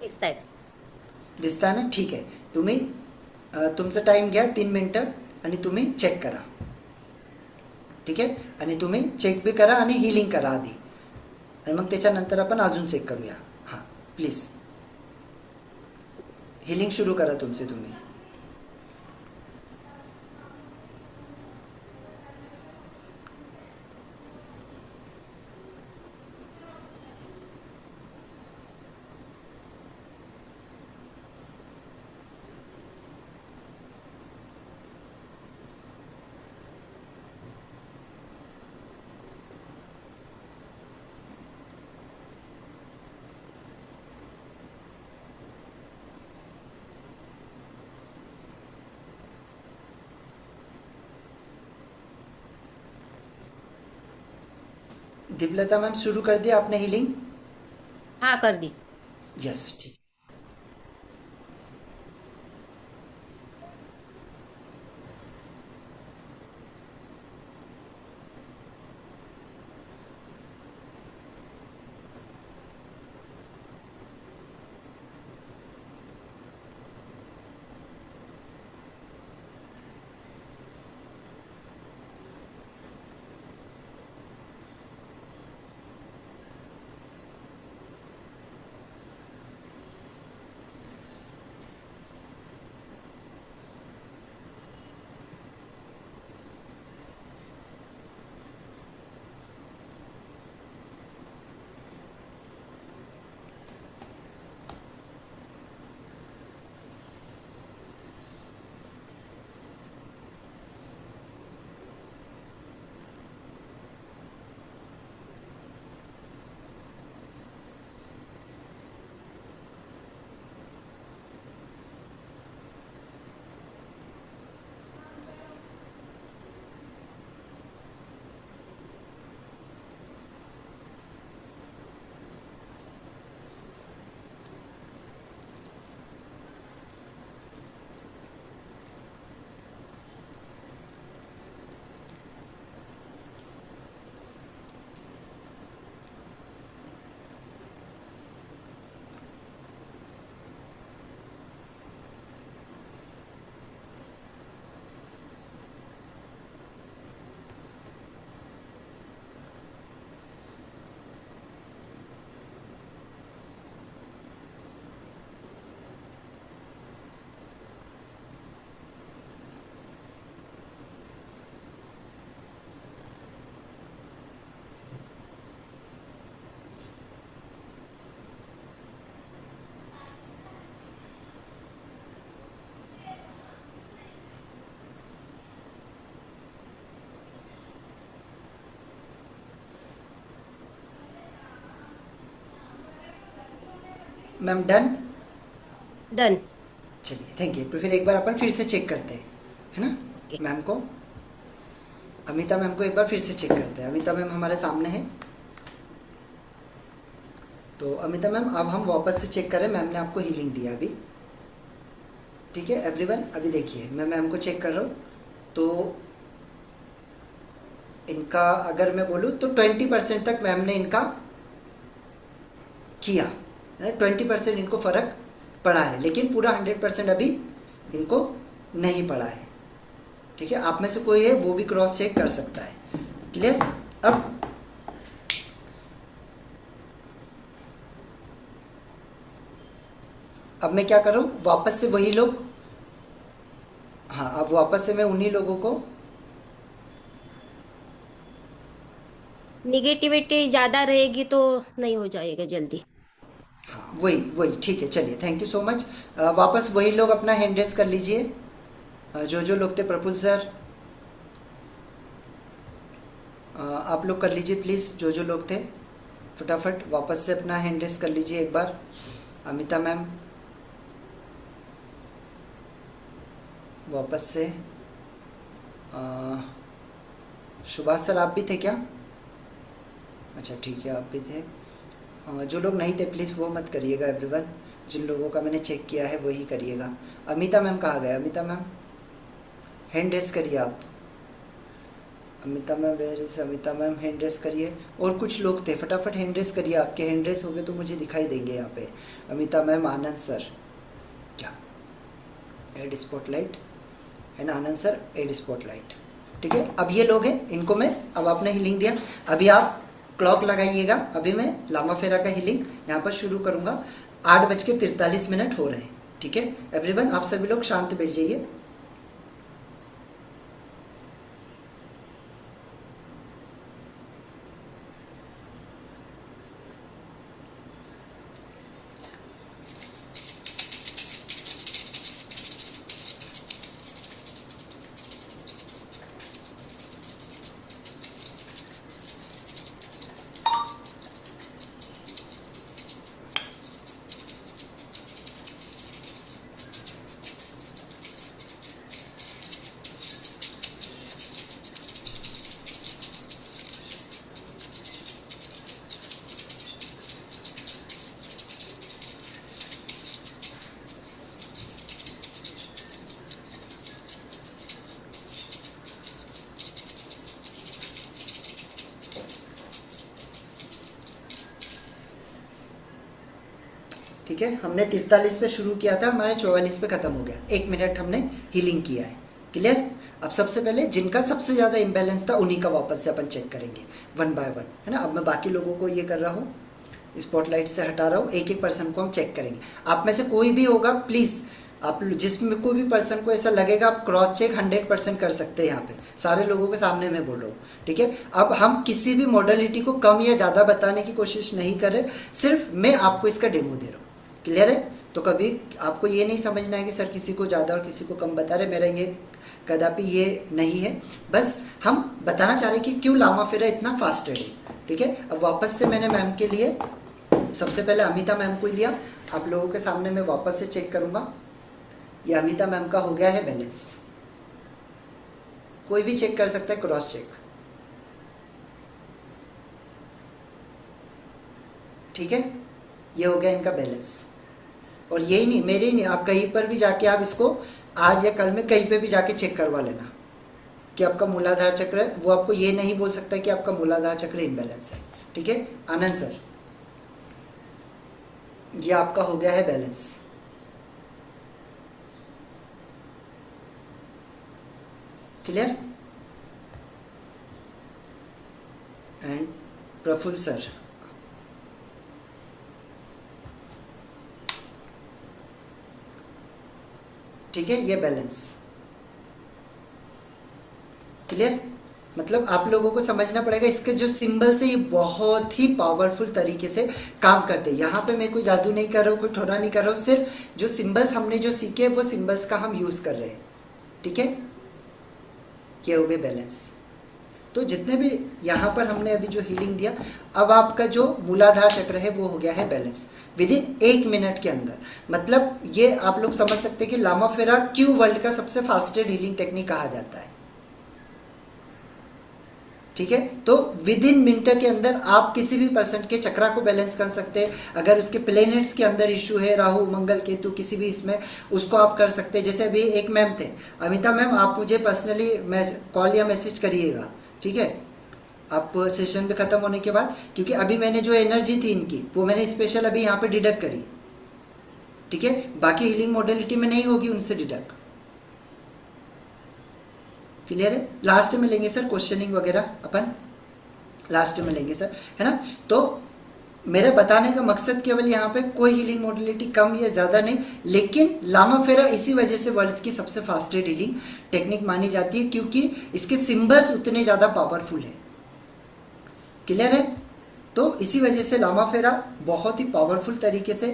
दिसत आहेत. दिसता ना? ठीक आहे. तुम्ही तुमचा टाईम घ्या 3 मिनटं आणि तुम्ही चेक करा. ठीक आहे, आणि तुम्ही चेक बी करा आणि हिलिंग करा आधी, आणि मग त्याच्यानंतर आपण अजून चेक करूया. हां प्लीज हिलिंग सुरू करा तुमचे तुम्ही. दीपलता मैम शुरू कर दिया आपने हीलिंग? हाँ, कर दी। यस, ठीक। Ma'am done? डन। चलिए, थैंक यू। तो फिर एक बार अपन फिर से चेक करते हैं, है ना? ओके। मैम को, अमिता मैम को एक बार फिर से चेक करते हैं। अमिता मैम हमारे सामने है। तो अमिता मैम, अब हम वापस से चेक करें। मैम ने आपको हीलिंग दिया अभी, ठीक है एवरीवन? अभी देखिए, मैं मैम को चेक कर रहा हूँ। तो इनका अगर मैं बोलूँ तो 20% तक मैम ने इनका किया, 20% इनको फ़र्क पड़ा है, लेकिन पूरा 100% अभी इनको नहीं पड़ा है, ठीक है? आप में से कोई है वो भी क्रॉस चेक कर सकता है। क्लियर? अब मैं क्या करूँ, वापस से वही लोग, हाँ, अब वापस से मैं उन्हीं लोगों को, निगेटिविटी ज्यादा रहेगी तो नहीं हो जाएगा जल्दी। हाँ वही वही, ठीक है। चलिए, थैंक यू सो मच। वापस वही लोग अपना हैंड रेस कर लीजिए, जो लोग थे। प्रफुल्ल सर, आप लोग कर लीजिए प्लीज़, जो लोग थे फटाफट वापस से अपना हैंड रेस कर लीजिए एक बार। अमिता मैम वापस से, सुभाष सर आप भी थे क्या? अच्छा, ठीक है, आप भी थे। जो लोग नहीं थे प्लीज़ वो मत करिएगा एवरीवन, जिन लोगों का मैंने चेक किया है वही करिएगा। अमिता मैम कहाँ गए? अमिता मैम हैंड रेस करिए आप। Amita ma'am, where is Amita ma'am? Hand raise करिए। और कुछ लोग थे, फटाफट हैंड रेस करिए। आपके हैंड रेस हो गए तो मुझे दिखाई देंगे यहाँ पे। अमिता मैम, आनंद सर, क्या add spotlight, and Anand sir add spotlight, ठीक है? अब ये लोग हैं, इनको मैं, अब आपने हीलिंग दिया, अभी आप क्लॉक लगाइएगा। अभी मैं लामा फेरा का हीलिंग यहाँ पर शुरू करूँगा। 8:43 हो रहे हैं, ठीक है एवरीवन? आप सभी लोग शांत बैठ जाइए। ठीक है, हमने 43 पे शुरू किया था, हमारे 44 पे ख़त्म हो गया, 1 मिनट हमने हीलिंग किया है। क्लियर। अब सबसे पहले जिनका सबसे ज़्यादा इम्बैलेंस था उन्हीं का वापस से अपन चेक करेंगे वन बाय वन, है ना। अब मैं बाकी लोगों को ये कर रहा हूँ, स्पॉटलाइट से हटा रहा हूँ, एक एक पर्सन को हम चेक करेंगे। आप में से कोई भी होगा प्लीज़, आप जिसमें कोई भी पर्सन को ऐसा लगेगा आप क्रॉस चेक 100% कर सकते हैं। यहाँ पे सारे लोगों के सामने मैं बोल रहा हूँ, ठीक है। अब हम किसी भी मॉडलिटी को कम या ज़्यादा बताने की कोशिश नहीं कर रहे, सिर्फ मैं आपको इसका डेमो दे रहा हूँ। क्लियर है। तो कभी आपको ये नहीं समझना है कि सर किसी को ज़्यादा और किसी को कम बता रहे, मेरा ये कदापि ये नहीं है। बस हम बताना चाह रहे हैं कि क्यों लामा फेरा इतना फास्टेड है, ठीक है। अब वापस से मैंने मैम के लिए सबसे पहले अमिता मैम को लिया, आप लोगों के सामने मैं वापस से चेक करूंगा। ये अमिता मैम का हो गया है बैलेंस, कोई भी चेक कर सकता है, क्रॉस चेक, ठीक है। ये हो गया इनका बैलेंस। और यही नहीं, मेरे ही नहीं, आप कहीं पर भी जाके आप इसको आज या कल में कहीं पे भी जाके चेक करवा लेना कि आपका मूलाधार चक्र है, वो आपको ये नहीं बोल सकता कि आपका मूलाधार चक्र इम्बैलेंस है, ठीक है। आनंद सर, ये आपका हो गया है balance. Clear. And Prafulla sir, ठीक है, ये बैलेंस। क्लियर। मतलब आप लोगों को समझना पड़ेगा इसके जो सिंबल्स है ये बहुत ही पावरफुल तरीके से काम करते हैं। यहाँ पे मैं कोई जादू नहीं कर रहा हूँ, कोई ठोरा नहीं कर रहा हूँ, सिर्फ जो सिंबल्स हमने जो सीखे वो सिंबल्स का हम यूज़ कर रहे हैं, ठीक है। ये हो गए बैलेंस। तो जितने भी यहाँ पर हमने अभी जो हीलिंग दिया, अब आपका जो मूलाधार चक्र है वो हो गया है बैलेंस विद इन 1 मिनट के अंदर। मतलब ये आप लोग समझ सकते हैं कि लामा फेरा क्यों वर्ल्ड का सबसे फास्टेस्ट हीलिंग टेक्निक कहा जाता है, ठीक है। तो विद इन मिनट के अंदर आप किसी भी पर्सन के चक्रा को बैलेंस कर सकते हैं। अगर उसके प्लेनेट्स के अंदर इशू है, राहु मंगल केतु किसी भी इसमें, उसको आप कर सकते हैं। जैसे अभी एक मैम थे, अमिता मैम, आप मुझे पर्सनली कॉल या मैसेज करिएगा, ठीक है, आप सेशन पे ख़त्म होने के बाद, क्योंकि अभी मैंने जो एनर्जी थी इनकी वो मैंने स्पेशल अभी यहाँ पे डिडक्ट करी, ठीक है। बाकी हीलिंग मॉडलिटी में नहीं होगी उनसे डिडक्ट। क्लियर है। लास्ट में लेंगे सर क्वेश्चनिंग वगैरह, अपन लास्ट में लेंगे सर, है ना। तो मेरे बताने का मकसद केवल यहाँ पे कोई हीलिंग मॉडलिटी कम या ज़्यादा नहीं, लेकिन लामा फेरा इसी वजह से वर्ल्ड की सबसे फास्टेस्ट हीलिंग टेक्निक मानी जाती है, क्योंकि इसके सिंबल्स उतने ज़्यादा पावरफुल है। क्लियर है। तो इसी वजह से लामा फेरा बहुत ही पावरफुल तरीके से,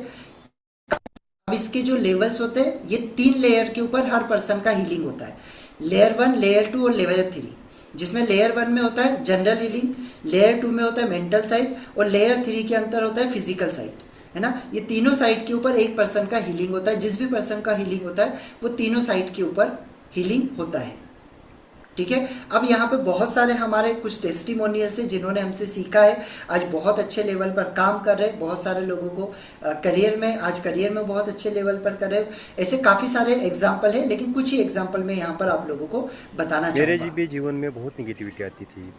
अब इसके जो लेवल्स होते हैं ये 3 लेयर के ऊपर हर पर्सन का हीलिंग होता है, लेयर 1, लेयर 2 और लेयर 3, जिसमें लेयर 1 में होता है जनरल हीलिंग, लेयर 2 में होता है मेंटल साइड और लेयर 3 के अंदर होता है फिजिकल साइड, है ना। ये तीनों साइड के ऊपर एक पर्सन का हीलिंग होता है। जिस भी पर्सन का हीलिंग होता है वो तीनों साइड के ऊपर हीलिंग होता है, ठीक है। अब यहाँ पे बहुत सारे हमारे कुछ टेस्टिमोनियल्स हैं जिन्होंने हमसे सीखा है, आज बहुत अच्छे लेवल पर काम कर रहे हैं। बहुत सारे लोगों को करियर में बहुत अच्छे लेवल पर कर रहे हैं। ऐसे काफ़ी सारे एग्जाम्पल हैं, लेकिन कुछ ही एग्जाम्पल मैं यहाँ पर आप लोगों को बताना मेरे चाहूँगा। भी जीवन में बहुत निगेटिविटी आती थी,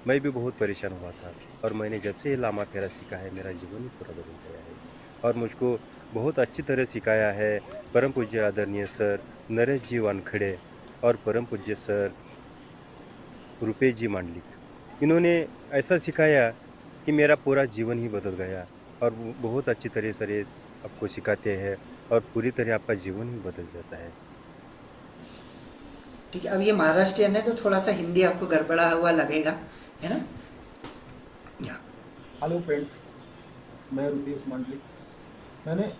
मैं भी बहुत परेशान हुआ था। और मैंने जब से ये लामा फेरा सीखा है मेरा जीवन ही पूरा बदल गया है। और मुझको बहुत अच्छी तरह सिखाया है परम पूज्य आदरणीय सर नरेश जी वानखड़े और परम पूज्य सर रुपेश जी मांडलिक। इन्होंने ऐसा सिखाया कि मेरा पूरा जीवन ही बदल गया। और वो बहुत अच्छी तरह से आपको सिखाते हैं और पूरी तरह आपका जीवन ही बदल जाता है। ठीक है। अब ये महाराष्ट्रियन है तो थोड़ा सा हिंदी आपको गड़बड़ा हुआ लगेगा, है ना। या हेलो फ्रेंड्स, मैं रुपेश मांडलिक। मैंने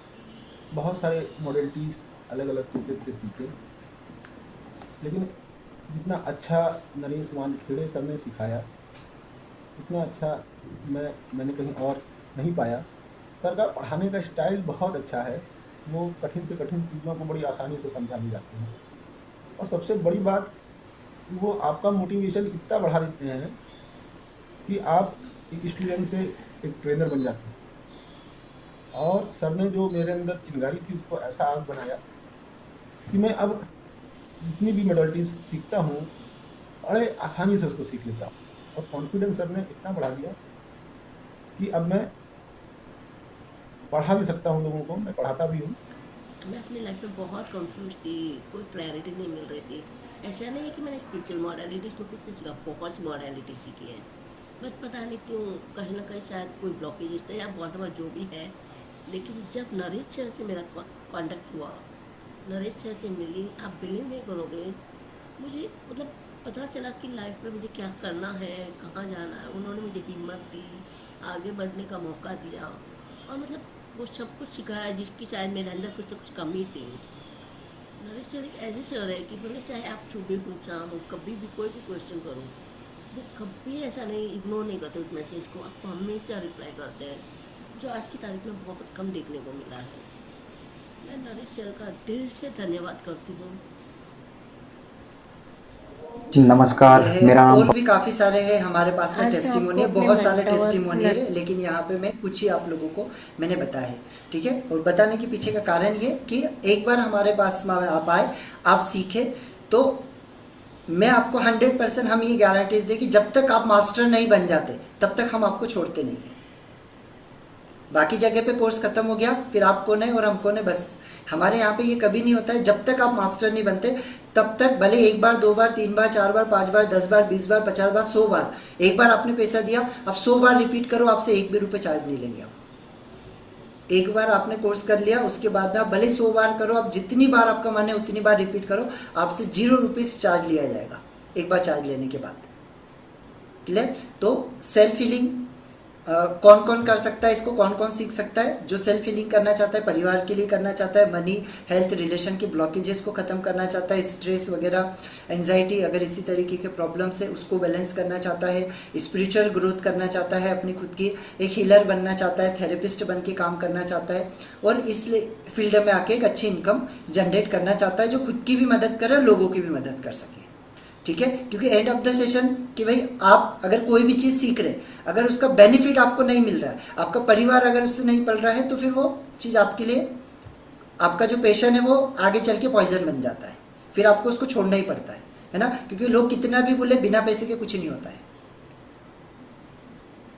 बहुत सारे मॉडलिटीज़ अलग अलग तरीके से सीखे, लेकिन जितना अच्छा नरेश वानखेड़े सर ने सिखाया उतना अच्छा मैंने कहीं और नहीं पाया। सर का पढ़ाने का स्टाइल बहुत अच्छा है, वो कठिन से कठिन चीज़ों को बड़ी आसानी से समझा भी जाते हैं। और सबसे बड़ी बात, वो आपका मोटिवेशन इतना बढ़ा देते हैं कि आप एक स्टूडेंट से एक ट्रेनर बन जाते हैं। और सर ने जो मेरे अंदर चिंगारी थी उसको ऐसा आग बनाया कि मैं अब जितनी भी मॉडलिटीज़ सीखता हूँ बड़े आसानी से उसको सीख लेता हूँ। और कॉन्फिडेंस सर ने इतना बढ़ा दिया कि अब मैं पढ़ा भी सकता हूँ लोगों को, मैं पढ़ाता भी हूँ। मैं अपनी लाइफ में बहुत कंफ्यूज थी, कोई क्लैरिटी नहीं मिल रही थी। ऐसा नहीं है कि मैंने स्पिरिचुअल मॉडलिटीज़ में कुछ नहीं सीखा, बहुत सी मॉडलिटी सीखी है, बस पता नहीं क्यों कहीं ना कहीं शायद कोई ब्लॉकेज थे या वॉट जो भी है। लेकिन जब नरेश सर से मेरा कॉन्टेक्ट हुआ, नरेश सर से मिली, आप बिलीव नहीं करोगे, मुझे मतलब पता चला कि लाइफ में मुझे क्या करना है, कहाँ जाना है। उन्होंने मुझे हिम्मत दी, आगे बढ़ने का मौका दिया, और मतलब वो सब कुछ सिखाया जिसकी शायद मेरे अंदर कुछ तो कुछ कमी थी। नरेश सर एक ऐसे सर है कि बोले चाहे आप सुबह हो शाम हो, कभी भी कोई भी क्वेश्चन करो, वो कभी ऐसा नहीं इग्नोर नहीं करते उस मैसेज को, आपको हमेशा रिप्लाई करते हैं, जो आज की तारीख में बहुत कम देखने को मिला है। मैं नरेश सर का दिल से धन्यवाद करती हूँ। नमस्कार, ये है, मेरा नाम और भी काफ़ी सारे हैं हमारे पास में आज टेस्टिमोनी है, आपको अपने बहुत सारे mentor टेस्टिमोनियल है, लेकिन यहाँ पे मैं कुछ ही आप लोगों को मैंने बताया है, ठीक है। और बताने के पीछे का कारण ये कि एक बार हमारे पास में आप आए, आप सीखे, तो मैं आपको 100% हम ये गारंटीज दें कि जब तक आप मास्टर नहीं बन जाते तब तक हम आपको छोड़ते नहीं हैं। बाकी जगह पे कोर्स खत्म हो गया, फिर आप कौन है और हम कौन है, बस हमारे यहाँ पे ये कभी नहीं होता है। जब तक आप मास्टर नहीं बनते तब तक, भले एक बार, दो बार, तीन बार, चार बार, पाँच बार, 10 बार, 20 बार, 50 बार, 100 बार, एक बार आपने पैसा दिया, अब 100 बार रिपीट करो, आपसे एक भी रुपये चार्ज नहीं लेंगे। आप एक बार आपने कोर्स कर लिया, उसके बाद में आप भले 100 बार करो, आप जितनी बार आपका मन है उतनी बार रिपीट करो, आपसे 0 रुपीज़ चार्ज लिया जाएगा एक बार चार्ज लेने के बाद। क्लियर? तो सेल्फ हीलिंग कौन कौन कर सकता है, इसको कौन कौन सीख सकता है? जो सेल्फ हीलिंग करना चाहता है, परिवार के लिए करना चाहता है, मनी हेल्थ रिलेशन के ब्लॉकेजेस को ख़त्म करना चाहता है, स्ट्रेस वगैरह, एंजाइटी अगर इसी तरीके के प्रॉब्लम्स है उसको बैलेंस करना चाहता है, स्पिरिचुअल ग्रोथ करना चाहता है, अपनी खुद की एक हीलर बनना चाहता है, थेरेपिस्ट बन के काम करना चाहता है, और इस फील्ड में आके एक अच्छी इनकम जनरेट करना चाहता है, जो खुद की भी मदद करे और लोगों की भी मदद कर सके। ठीक है, क्योंकि एंड ऑफ द सेशन कि भाई आप अगर कोई भी चीज़ सीख रहे, अगर उसका बेनिफिट आपको नहीं मिल रहा है, आपका परिवार अगर उससे नहीं पल रहा है, तो फिर वो चीज़ आपके लिए, आपका जो पैशन है वो आगे चल के पॉइजन बन जाता है, फिर आपको उसको छोड़ना ही पड़ता है ना। क्योंकि लोग कितना भी बोले, बिना पैसे के कुछ नहीं होता है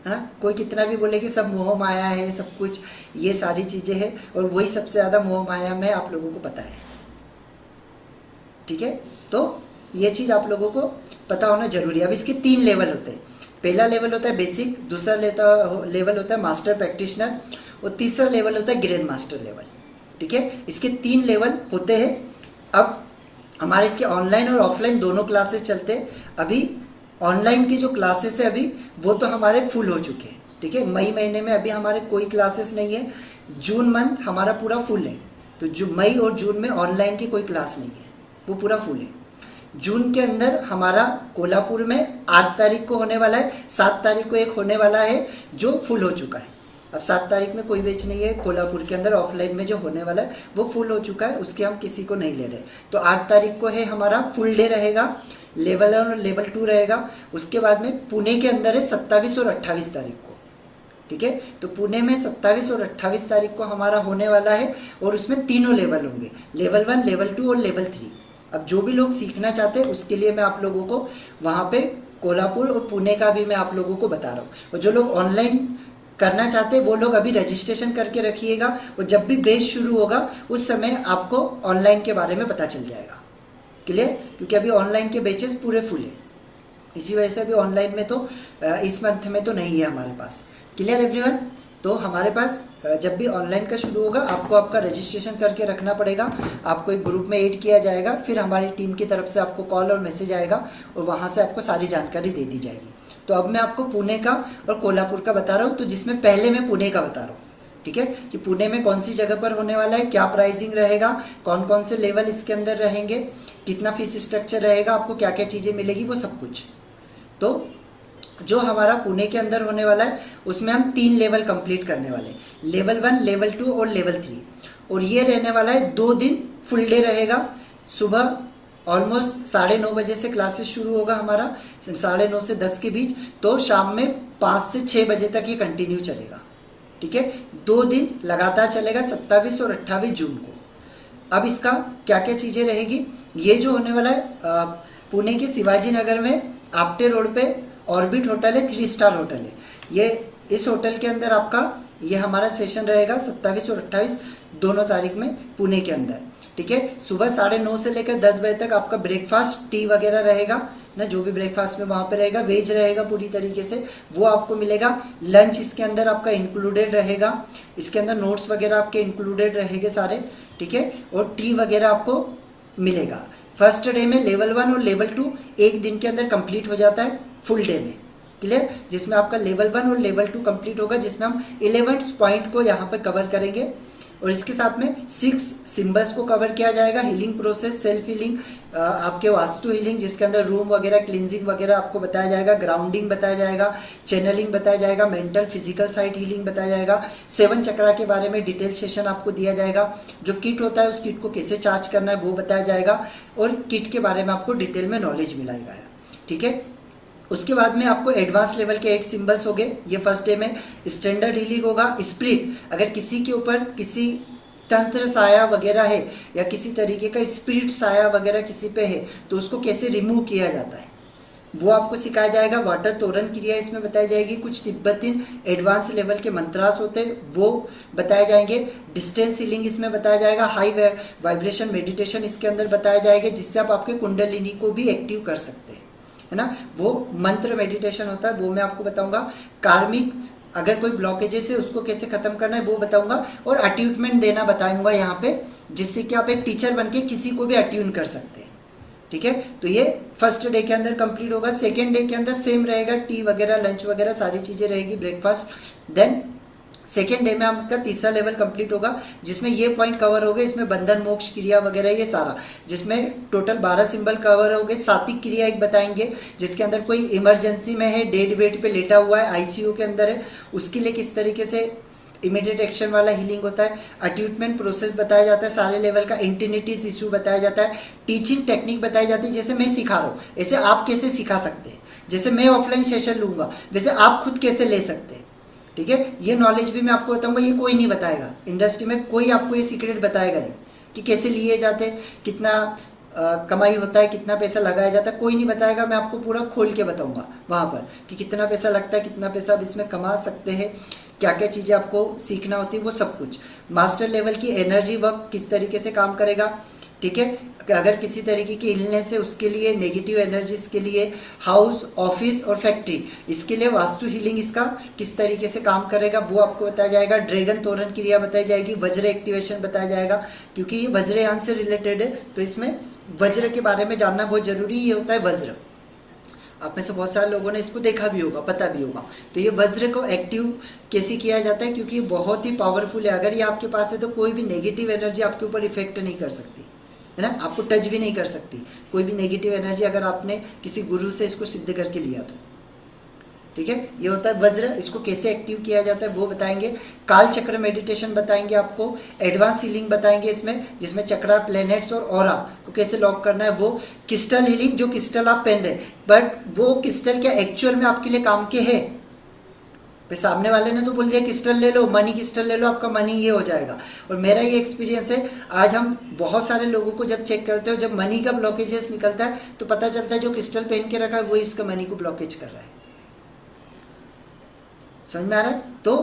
ना। कोई कितना भी बोले कि सब मोह माया है, सब कुछ ये सारी चीज़ें हैं, और वही सबसे ज़्यादा मोह माया में आप लोगों को पता है। ठीक है, तो ये चीज़ आप लोगों को पता होना जरूरी है। अब इसके 3 लेवल होते हैं। पहला लेवल होता है बेसिक, दूसरा लेवल होता है मास्टर प्रैक्टिशनर, और तीसरा लेवल होता है ग्रैंड मास्टर लेवल। ठीक है, इसके 3 लेवल होते हैं। अब हमारे इसके ऑनलाइन और ऑफलाइन दोनों क्लासेस चलते हैं। अभी ऑनलाइन की जो क्लासेस है अभी वो तो हमारे फुल हो चुके हैं। ठीक है, मई महीने में अभी हमारे कोई क्लासेस नहीं है। जून मंथ हमारा पूरा फुल है, तो जो मई और जून में ऑनलाइन की कोई क्लास नहीं है, वो पूरा फुल है। जून के अंदर हमारा कोल्हापुर में 8 तारीख को होने वाला है, 7 तारीख को एक होने वाला है जो फुल हो चुका है। अब 7 तारीख में कोई बैच नहीं है कोल्हापुर के अंदर, ऑफलाइन में जो होने वाला है वो फुल हो चुका है, उसके हम किसी को नहीं ले रहे। तो 8 तारीख को है हमारा फुल डे रहेगा, लेवल 1 और लेवल 2 रहेगा। उसके बाद में पुणे के अंदर है 27 और 28 तारीख को। ठीक है, तो पुणे में 27 और 28 तारीख को हमारा होने वाला है, और उसमें तीनों लेवल होंगे, लेवल 1, लेवल 2 और लेवल 3। अब जो भी लोग सीखना चाहते हैं उसके लिए मैं आप लोगों को वहाँ पे कोल्हापुर और पुणे का भी मैं आप लोगों को बता रहा हूँ। और जो लोग ऑनलाइन करना चाहते हैं वो लोग अभी रजिस्ट्रेशन करके रखिएगा, और जब भी बैच शुरू होगा उस समय आपको ऑनलाइन के बारे में पता चल जाएगा। क्लियर? क्योंकि अभी ऑनलाइन के बैचेस पूरे फुल है, इसी वजह से अभी ऑनलाइन में तो इस मंथ में तो नहीं है हमारे पास। Clear everyone? तो हमारे पास जब भी ऑनलाइन का शुरू होगा आपको आपका रजिस्ट्रेशन करके रखना पड़ेगा, आपको एक ग्रुप में ऐड किया जाएगा, फिर हमारी टीम की तरफ से आपको कॉल और मैसेज आएगा, और वहाँ से आपको सारी जानकारी दे दी जाएगी। तो अब मैं आपको पुणे का और कोल्हापुर का बता रहा हूँ, तो जिसमें पहले मैं पुणे का बता रहा हूँ। ठीक है, कि पुणे में कौन सी जगह पर होने वाला है, क्या प्राइसिंग रहेगा, कौन कौन से लेवल इसके अंदर रहेंगे, कितना फीस स्ट्रक्चर रहेगा, आपको क्या क्या चीज़ें मिलेगी, वो सब कुछ। तो जो हमारा पुणे के अंदर होने वाला है उसमें हम 3 लेवल कंप्लीट करने वाले हैं, लेवल 1, लेवल 2 और लेवल 3। और ये रहने वाला है 2 दिन फुल डे रहेगा। सुबह ऑलमोस्ट 9:30 बजे से क्लासेस शुरू होगा हमारा, 9:30 से 10 के बीच, तो शाम में 5 से 6 बजे तक ये कंटिन्यू चलेगा। ठीक है, 2 दिन लगातार चलेगा, 27 और 28 जून को। अब इसका क्या क्या चीज़ें रहेगी, ये जो होने वाला है पुणे के शिवाजी नगर में आपटे रोड पे ऑर्बिट होटल है, 3 स्टार होटल है ये। इस होटल के अंदर आपका ये हमारा सेशन रहेगा 27 और 28 दोनों तारीख में पुणे के अंदर। ठीक है, सुबह 9:30 से लेकर 10 बजे तक आपका ब्रेकफास्ट, टी वगैरह रहेगा ना, जो भी ब्रेकफास्ट में वहाँ पे रहेगा, वेज रहेगा पूरी तरीके से, वो आपको मिलेगा। लंच इसके अंदर आपका इंक्लूडेड रहेगा, इसके अंदर नोट्स वगैरह आपके इंक्लूडेड रहेंगे सारे। ठीक है, और टी वगैरह आपको मिलेगा। फर्स्ट डे में लेवल 1 और लेवल 2 एक दिन के अंदर कंप्लीट हो जाता है फुल डे में। क्लियर, जिसमें आपका लेवल 1 और लेवल 2 कंप्लीट होगा, जिसमें हम 11 पॉइंट को यहाँ पर कवर करेंगे। और इसके साथ में 6 सिंबल्स को कवर किया जाएगा। हीलिंग प्रोसेस, सेल्फ हीलिंग, आपके वास्तु हीलिंग जिसके अंदर रूम वगैरह क्लिनजिंग वगैरह आपको बताया जाएगा, ग्राउंडिंग बताया जाएगा, चैनलिंग बताया जाएगा, मेंटल फिजिकल साइड हीलिंग बताया जाएगा, 7 चक्रा के बारे में डिटेल सेशन आपको दिया जाएगा। जो किट होता है उस किट को कैसे चार्ज करना है वो बताया जाएगा, और किट के बारे में आपको डिटेल में नॉलेज मिलाएगा। ठीक है, उसके बाद में आपको एडवांस लेवल के 8 सिंबल्स हो गए ये फर्स्ट डे में। स्टैंडर्ड हीलिंग होगा, स्प्रिट, अगर किसी के ऊपर किसी तंत्र साया वगैरह है या किसी तरीके का स्पिरिट साया वगैरह किसी पे है तो उसको कैसे रिमूव किया जाता है वो आपको सिखाया जाएगा। वाटर तोरण क्रिया इसमें बताई जाएगी। कुछ तिब्बतीन एडवांस लेवल के मंत्रास होते हैं वो बताए जाएंगे। डिस्टेंस हीलिंग इसमें बताया जाएगा। हाई वाइब्रेशन मेडिटेशन इसके अंदर बताया जाएगा, जिससे आप आपके कुंडलिनी को भी एक्टिव कर सकते हैं, है ना। वो मंत्र मेडिटेशन होता है, वो मैं आपको बताऊंगा। कार्मिक अगर कोई ब्लॉकेजेस है उसको कैसे खत्म करना है वो बताऊंगा, और अट्यूनमेंट देना बताऊंगा यहाँ पे, जिससे कि आप एक टीचर बनके किसी को भी अट्यून कर सकते हैं। ठीक है, तो ये फर्स्ट डे के अंदर कंप्लीट होगा। सेकेंड डे के अंदर सेम रहेगा, टी वगैरह लंच वगैरह सारी चीज़ें रहेगी, ब्रेकफास्ट। देन सेकेंड डे में आपका तीसरा लेवल कंप्लीट होगा, जिसमें ये पॉइंट कवर हो गए। इसमें बंधन मोक्ष क्रिया वगैरह ये सारा, जिसमें टोटल 12 सिंबल कवर हो गए। सात्विक क्रिया एक बताएंगे, जिसके अंदर कोई इमरजेंसी में है, डेड बेड पे लेटा हुआ है, आईसीयू के अंदर है, उसके लिए किस तरीके से इमीडिएट एक्शन वाला हीलिंग होता है। अट्यूटमेंट प्रोसेस बताया जाता है सारे लेवल का। इंटिनिटीज इशू बताया जाता है। टीचिंग टेक्निक बताई जाती है, जैसे मैं सिखा रहा हूँ ऐसे आप कैसे सिखा सकते हैं। जैसे मैं ऑफलाइन सेशन लूँगा वैसे आप खुद कैसे ले सकते हैं। ठीक है, ये नॉलेज भी मैं आपको बताऊंगा, ये कोई नहीं बताएगा इंडस्ट्री में, कोई आपको ये सीक्रेट बताएगा नहीं कि कैसे लिए जाते, कितना कमाई होता है, कितना पैसा लगाया जाता है, कोई नहीं बताएगा। मैं आपको पूरा खोल के बताऊंगा वहाँ पर कि कितना पैसा लगता है, कितना पैसा आप इसमें कमा सकते हैं, क्या क्या चीज़ें आपको सीखना होती है, वो सब कुछ। मास्टर लेवल की एनर्जी वर्क किस तरीके से काम करेगा। ठीक है, अगर किसी तरीके की इलनेस है उसके लिए, नेगेटिव एनर्जीज के लिए, हाउस, ऑफिस और फैक्ट्री, इसके लिए वास्तु हीलिंग इसका किस तरीके से काम करेगा वो आपको बताया जाएगा। ड्रैगन तोरण क्रिया बताई जाएगी। वज्र एक्टिवेशन बताया जाएगा, क्योंकि ये वज्रयान से रिलेटेड है तो इसमें वज्र के बारे में जानना बहुत जरूरी। ये होता है वज्र, आप में से बहुत सारे लोगों ने इसको देखा भी होगा, पता भी होगा। तो ये वज्र को एक्टिव कैसे किया जाता है, क्योंकि ये बहुत ही पावरफुल है। अगर ये आपके पास है तो कोई भी नेगेटिव एनर्जी आपके ऊपर इफेक्ट नहीं कर सकती, है ना, आपको टच भी नहीं कर सकती कोई भी नेगेटिव एनर्जी, अगर आपने किसी गुरु से इसको सिद्ध करके लिया तो। ठीक है, ये होता है वज्र। इसको कैसे एक्टिव किया जाता है वो बताएंगे। काल चक्र मेडिटेशन बताएंगे आपको। एडवांस हीलिंग बताएंगे इसमें, जिसमें चक्रा, प्लैनेट्स और ऑरा को कैसे लॉक करना है वो। क्रिस्टल हीलिंग, जो क्रिस्टल आप पहन रहे बट वो क्रिस्टल क्या एक्चुअल में आपके लिए काम के है। भाई सामने वाले ने तो बोल दिया क्रिस्टल ले लो, मनी क्रिस्टल ले लो, आपका मनी ये हो जाएगा। और मेरा ये एक्सपीरियंस है, आज हम बहुत सारे लोगों को जब चेक करते हो, जब मनी का ब्लॉकेजेस निकलता है तो पता चलता है जो क्रिस्टल पहन के रखा है वही उसका मनी को ब्लॉकेज कर रहा है। समझ में आ रहा है। तो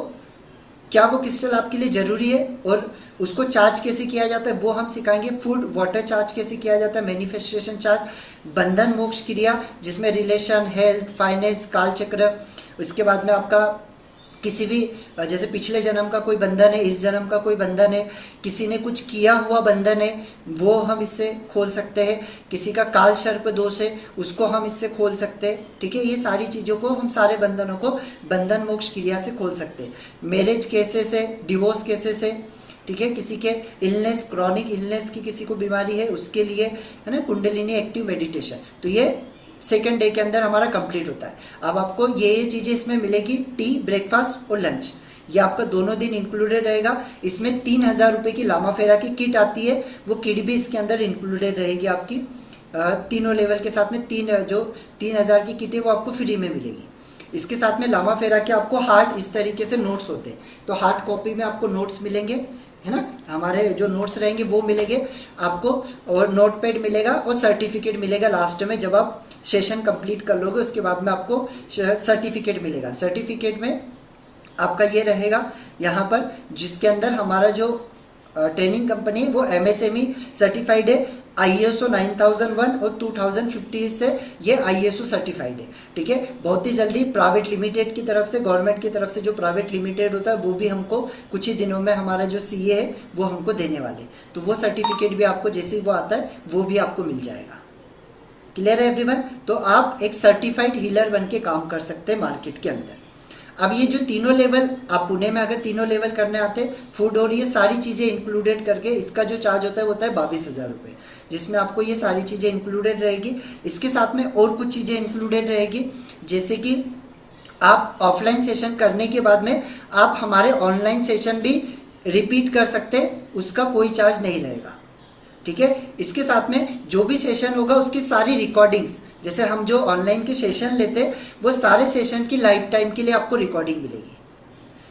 क्या वो क्रिस्टल आपके लिए ज़रूरी है और उसको चार्ज कैसे किया जाता है वो हम सिखाएंगे। फूड वाटर चार्ज कैसे किया जाता है, मैनिफेस्टेशन चार्ज, बंधन मोक्ष क्रिया जिसमें रिलेशन, हेल्थ, फाइनेंस, काल चक्र। उसके बाद में आपका किसी भी जैसे पिछले जन्म का कोई बंधन है, इस जन्म का कोई बंधन है, किसी ने कुछ किया हुआ बंधन है वो हम इससे खोल सकते हैं। किसी का काल सर्प दोष है उसको हम इससे खोल सकते हैं। ठीक है, ये सारी चीज़ों को हम सारे बंधनों को बंधन मोक्ष क्रिया से खोल सकते हैं। मैरिज केसेस है, डिवोर्स केसेस है, ठीक है, किसी के इलनेस, क्रॉनिक इलनेस की किसी को बीमारी है उसके लिए, है ना, कुंडलिनी एक्टिव मेडिटेशन। तो ये सेकेंड डे के अंदर हमारा कंप्लीट होता है। अब आपको ये चीज़ें इसमें मिलेगी, टी, ब्रेकफास्ट और लंच, ये आपका दोनों दिन इंक्लूडेड रहेगा। इसमें 3000 रुपये की लामा फेरा की किट आती है, वो किट भी इसके अंदर इंक्लूडेड रहेगी आपकी। तीनों लेवल के साथ में 3000 की किट है वो आपको फ्री में मिलेगी। इसके साथ में लामा फेरा के आपको हार्ड इस तरीके से नोट्स होते हैं, तो हार्ड कॉपी में आपको नोट्स मिलेंगे, है ना, हमारे जो नोट्स रहेंगे वो मिलेंगे आपको, और नोट पैड मिलेगा और सर्टिफिकेट मिलेगा लास्ट में। जब आप सेशन कंप्लीट कर लोगे उसके बाद में आपको सर्टिफिकेट मिलेगा। सर्टिफिकेट में आपका ये रहेगा यहाँ पर, जिसके अंदर हमारा जो ट्रेनिंग कंपनी है वो MSME सर्टिफाइड है, ISO 9001 और 2050 से ये ISO सर्टिफाइड है। ठीक है, बहुत ही जल्दी प्राइवेट लिमिटेड की तरफ से, गवर्नमेंट की तरफ से जो प्राइवेट लिमिटेड होता है वो भी हमको कुछ ही दिनों में हमारा जो CA है वो हमको देने वाले, तो वो सर्टिफिकेट भी आपको जैसे ही वो आता है वो भी आपको मिल जाएगा। क्लियर है एवरीवन? तो आप एक सर्टिफाइड हीलर बन के काम कर सकते हैं मार्केट के अंदर। अब ये जो तीनों लेवल आप पुणे में अगर तीनों लेवल करने आते, फूड और ये सारी चीज़ें इंक्लूडेड करके इसका जो चार्ज होता है वो होता है 22,000 रुपये, जिसमें आपको ये सारी चीज़ें इंक्लूडेड रहेगी। इसके साथ में और कुछ चीज़ें इंक्लूडेड रहेगी, जैसे कि आप ऑफलाइन सेशन करने के बाद में आप हमारे ऑनलाइन सेशन भी रिपीट कर सकते, उसका कोई चार्ज नहीं रहेगा। ठीक है, इसके साथ में जो भी सेशन होगा उसकी सारी रिकॉर्डिंग्स, जैसे हम जो ऑनलाइन के सेशन लेते हैं वो सारे सेशन की लाइफ टाइम के लिए आपको रिकॉर्डिंग मिलेगी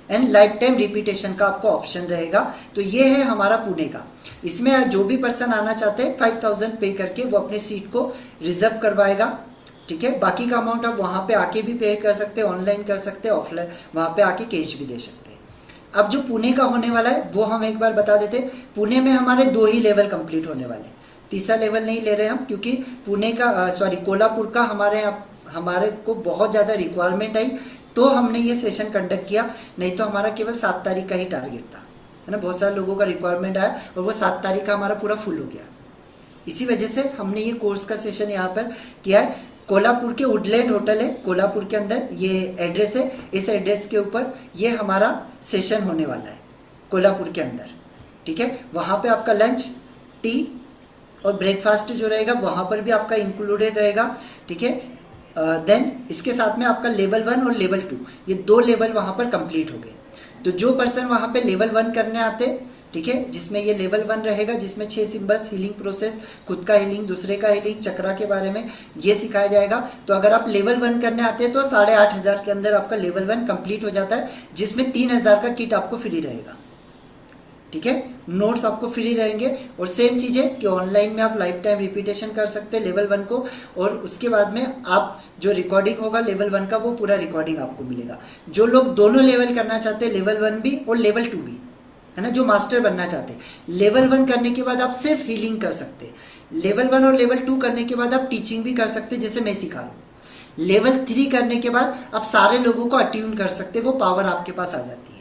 एंड लाइफ टाइम रिपीटेशन का आपको ऑप्शन रहेगा। तो ये है हमारा पुणे का। इसमें जो भी पर्सन आना चाहते हैं 5,000 पे करके वो अपने सीट को रिजर्व करवाएगा। ठीक है, बाकी का अमाउंट आप वहाँ पे आके भी पे कर सकते हैं, ऑनलाइन कर सकते हैं, ऑफलाइन वहाँ पे आके कैश भी दे सकते हैं। अब जो पुणे का होने वाला है वो हम एक बार बता देते। पुणे में हमारे 2 ही लेवल कंप्लीट होने वाले, तीसरा लेवल नहीं ले रहे हम, क्योंकि पुणे का कोल्हापुर का हमारे को बहुत ज़्यादा रिक्वायरमेंट आई तो हमने ये सेशन कंडक्ट किया, नहीं तो हमारा केवल 7 तारीख का ही टारगेट था, है ना। बहुत सारे लोगों का रिक्वायरमेंट आया और वो 7 तारीख का हमारा पूरा फुल हो गया। इसी वजह से हमने ये कोर्स का सेशन यहाँ पर किया है। कोल्हापुर के वुडलैंड होटल है कोल्हापुर के अंदर, ये एड्रेस है, इस एड्रेस के ऊपर ये हमारा सेशन होने वाला है कोल्हापुर के अंदर। ठीक है, वहाँ पे आपका लंच, टी और ब्रेकफास्ट जो रहेगा वहाँ पर भी आपका इंक्लूडेड रहेगा। ठीक है, देन इसके साथ में आपका लेवल 1 और लेवल 2 ये 2 लेवल वहाँ पर कंप्लीट हो गए। तो जो पर्सन वहाँ पे लेवल 1 करने आते, ठीक है, जिसमें ये लेवल 1 रहेगा, जिसमें 6 सिंबल्स, हीलिंग प्रोसेस, खुद का हीलिंग, दूसरे का हीलिंग, चक्रा के बारे में ये सिखाया जाएगा। तो अगर आप लेवल 1 करने आते हैं तो 8,500 के अंदर आपका लेवल 1 कंप्लीट हो जाता है, जिसमें 3,000 का किट आपको फ्री रहेगा। ठीक है, नोट्स आपको फ्री रहेंगे और सेम चीज़ है कि ऑनलाइन में आप लाइफ टाइम रिपीटेशन कर सकते हैं लेवल 1 को, और उसके बाद में आप जो रिकॉर्डिंग होगा लेवल 1 का वो पूरा रिकॉर्डिंग आपको मिलेगा। जो लोग दोनों लेवल करना चाहते हैं, लेवल 1 भी और लेवल 2 भी, है ना, जो मास्टर बनना चाहते हैं, लेवल 1 करने के बाद आप सिर्फ हीलिंग कर सकते हैं। लेवल 1 और लेवल 2 करने के बाद आप टीचिंग भी कर सकते हैं, जैसे मैं सिखा रहा हूँ। लेवल 3 करने के बाद आप सारे लोगों को अट्यून कर सकते हैं, वो पावर आपके पास आ जाती है।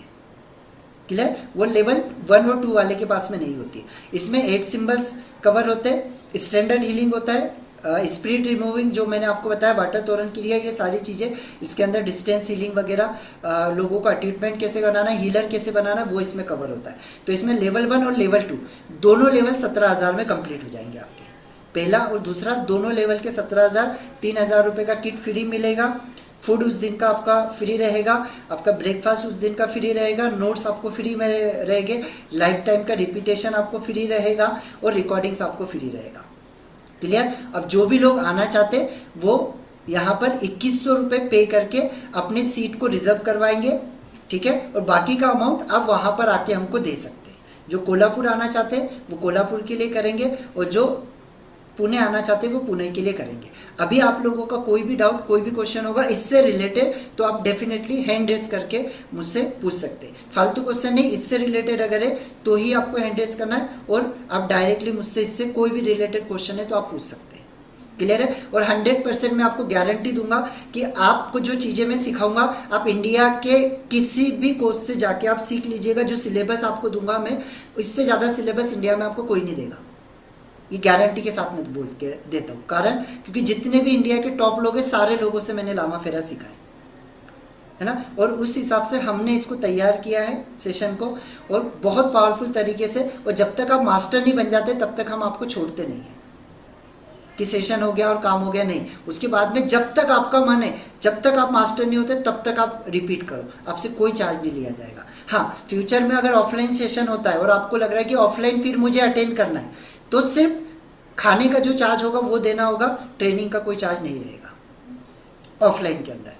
क्लियर? वो लेवल 1 और 2 वाले के पास में नहीं होती। इसमें 8 सिंबल्स कवर होते हैं, स्टैंडर्ड हीलिंग होता है, स्पिरिट रिमूविंग जो मैंने आपको बताया, वाटर तोरण के लिए, ये सारी चीज़ें इसके अंदर, डिस्टेंस हीलिंग वगैरह, लोगों का ट्रीटमेंट कैसे बनाना, हीलर कैसे बनाना, वो इसमें कवर होता है। तो इसमें लेवल 1 और लेवल 2 दोनों लेवल 17,000 में कंप्लीट हो जाएंगे आपके। पहला और दूसरा दोनों लेवल के 17,000, 3,000 रुपये का किट फ्री मिलेगा। फूड उस दिन का आपका फ्री रहेगा, आपका ब्रेकफास्ट उस दिन का फ्री रहेगा, नोट्स आपको फ्री में रहेंगे, लाइफ टाइम का रिपीटेशन आपको फ्री रहेगा और रिकॉर्डिंग्स आपको फ्री रहेगा। क्लियर? अब जो भी लोग आना चाहते वो यहाँ पर 2,100 रुपये पे करके अपनी सीट को रिजर्व करवाएंगे। ठीक है, और बाकी का अमाउंट आप वहाँ पर आके हमको दे सकते हैं। जो कोल्हापुर आना चाहते हैं वो कोल्हापुर के लिए करेंगे और जो पुणे आना चाहते हैं वो पुणे के लिए करेंगे। अभी आप लोगों का कोई भी डाउट, कोई भी क्वेश्चन होगा इससे रिलेटेड तो आप डेफिनेटली हैंड रेस करके मुझसे पूछ सकते हैं। फालतू क्वेश्चन नहीं, इससे रिलेटेड अगर है तो ही आपको हैंड रेस करना है, और आप डायरेक्टली मुझसे इससे कोई भी रिलेटेड क्वेश्चन है तो आप पूछ सकते हैं। क्लियर है? और 100% मैं आपको गारंटी दूंगा कि आपको जो चीज़ें मैं सिखाऊंगा आप इंडिया के किसी भी कोर्स से जाके आप सीख लीजिएगा। जो सिलेबस आपको दूंगा मैं, इससे ज़्यादा सिलेबस इंडिया में आपको कोई नहीं देगा, ये गारंटी के साथ मैं बोल के देता हूँ। कारण क्योंकि जितने भी इंडिया के टॉप लोग हैं सारे लोगों से मैंने लामा फेरा सीखा है ना, और उस हिसाब से हमने इसको तैयार किया है सेशन को, और बहुत पावरफुल तरीके से। और जब तक आप मास्टर नहीं बन जाते तब तक हम आपको छोड़ते नहीं हैं कि सेशन हो गया और काम हो गया, नहीं। उसके बाद में जब तक आपका मन है, जब तक आप मास्टर नहीं होते तब तक आप रिपीट करो, आपसे कोई चार्ज नहीं लिया जाएगा। हाँ, फ्यूचर में अगर ऑफलाइन सेशन होता है और आपको लग रहा है कि ऑफलाइन फिर मुझे अटेंड करना है तो सिर्फ खाने का जो चार्ज होगा वो देना होगा, ट्रेनिंग का कोई चार्ज नहीं रहेगा ऑफलाइन के अंदर।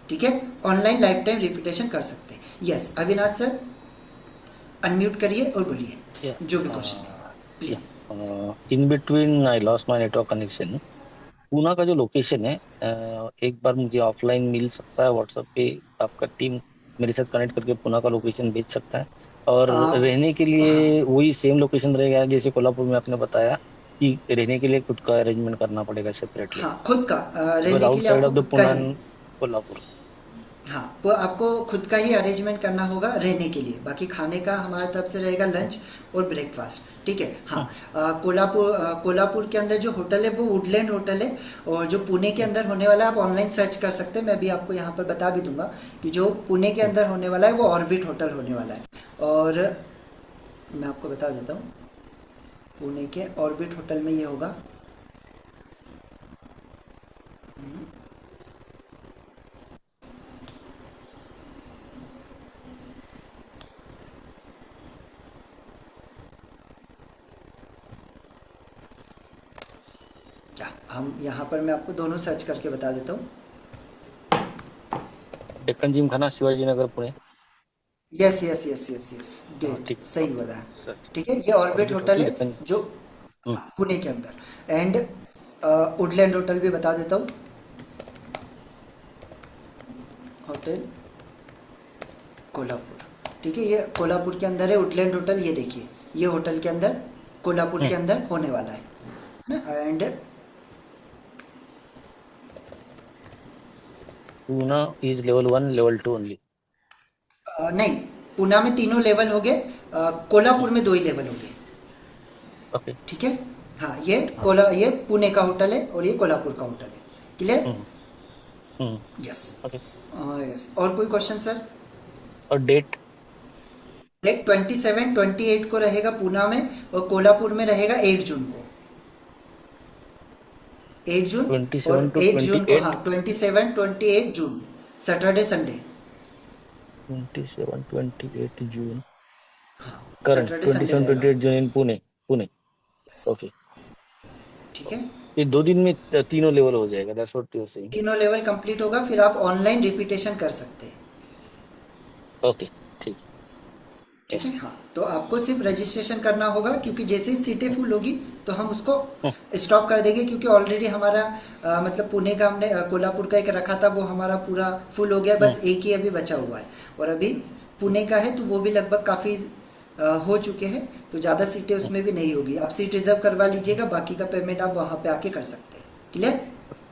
ठीक है, ऑनलाइन लाइफ टाइम रिपीटेशन कर सकते हैं। यस, अविनाश सर अनम्यूट करिए और बोलिए जो भी क्वेश्चन है please. In between I lost my network connection. Poona का जो लोकेशन है, एक बार मुझे ऑफलाइन मिल सकता है व्हाट्सएप पे? आपका टीम मेरे साथ कनेक्ट करके पुणे का लोकेशन भेज सकता है। और आप रहने के हाँ लिए वही सेम लोकेशन रहेगा जैसे कोल्हापुर में आपने बताया कि रहने के लिए खुद का अरेंजमेंट करना पड़ेगा सेपरेटली, हाँ खुद का बिकॉज रहने के लिए आउटसाइड आपको ऑफ द खुद का पुणे ही, कोल्हापुर। हाँ वो आपको खुद का ही अरेंजमेंट करना होगा रहने के लिए। बाकी खाने का हमारे तरफ से रहेगा लंच और ब्रेकफास्ट, ठीक है। हाँ कोल्हापुर के अंदर जो होटल है वो वुडलैंड होटल है, और जो पुणे के अंदर होने वाला है आप ऑनलाइन सर्च कर सकते हैं, मैं भी आपको यहाँ पर बता भी दूंगा कि जो पुणे के अंदर होने वाला है वो ऑर्बिट होटल होने वाला है। और मैं आपको बता देता हूँ, पुणे के ऑर्बिट होटल में ये होगा। क्या हम यहाँ पर मैं आपको दोनों सर्च करके बता देता हूँ। Deccan Gymkhana Shivaji Nagar Pune. Yes yes yes yes yes, हाँ ग्रेट, ठीक, सही ओके, बताया। सर्च ठीक है, ये ऑर्बिट ऑर्बिट होटल होटल है डेक्कन। जो पुणे के अंदर। एंड वुडलैंड होटल भी बता देता हूँ, होटल कोल्हापुर। ठीक है, ये कोल्हापुर के अंदर है वुडलैंड होटल, ये देखिए ये होटल के अंदर कोल्हापुर के अंदर होने वाला है ना। And Poona is level 1 level 2 only. नहीं, पूना में तीनों लेवल हो गए, कोल्हापुर में दो ही लेवल हो गए। ओके। ठीक है, हाँ ये हाँ। ये पुणे का होटल है और ये कोल्हापुर का होटल है। क्लियर? हम्म हम्म यस। ओके। यस, और कोई क्वेश्चन सर? और डेट? डेट 27-28 को रहेगा पूना में, और कोल्हापुर में रहेगा 8 जून को। 8 जून, और 27 टू 8 जून को, 28। हाँ 27-28 जून, सैटरडे संडे। 27 28 जून। हाँ करंट सैटरडे संडे 27 रहेगा। 28 June in Pune. Pune. Yes, okay. ठीक है। ये 2 दिन में तीनों लेवल हो जाएगा, that's what you are saying. तीनों लेवल कंप्लीट होगा, फिर आप ऑनलाइन रिपीटेशन कर सकते हैं। ओके, ठीक। ठीक यस। है, हाँ तो आपको सिर्फ रजिस्ट्रेशन करना होगा, क्योंकि जैसे ही सीटें फुल होगी तो हम उसको स्टॉप कर देंगे, क्योंकि ऑलरेडी हमारा मतलब पुणे का हमने कोल्हापुर का एक रखा था, वो हमारा पूरा फुल हो गया, बस एक ही अभी बचा हुआ है। और अभी पुणे का है तो वो भी लगभग काफ़ी हो चुके हैं, तो ज़्यादा सीटें उसमें भी नहीं होगी। आप सीट रिजर्व करवा लीजिएगा, बाकी का पेमेंट आप वहाँ पे आके कर सकते हैं। क्लियर?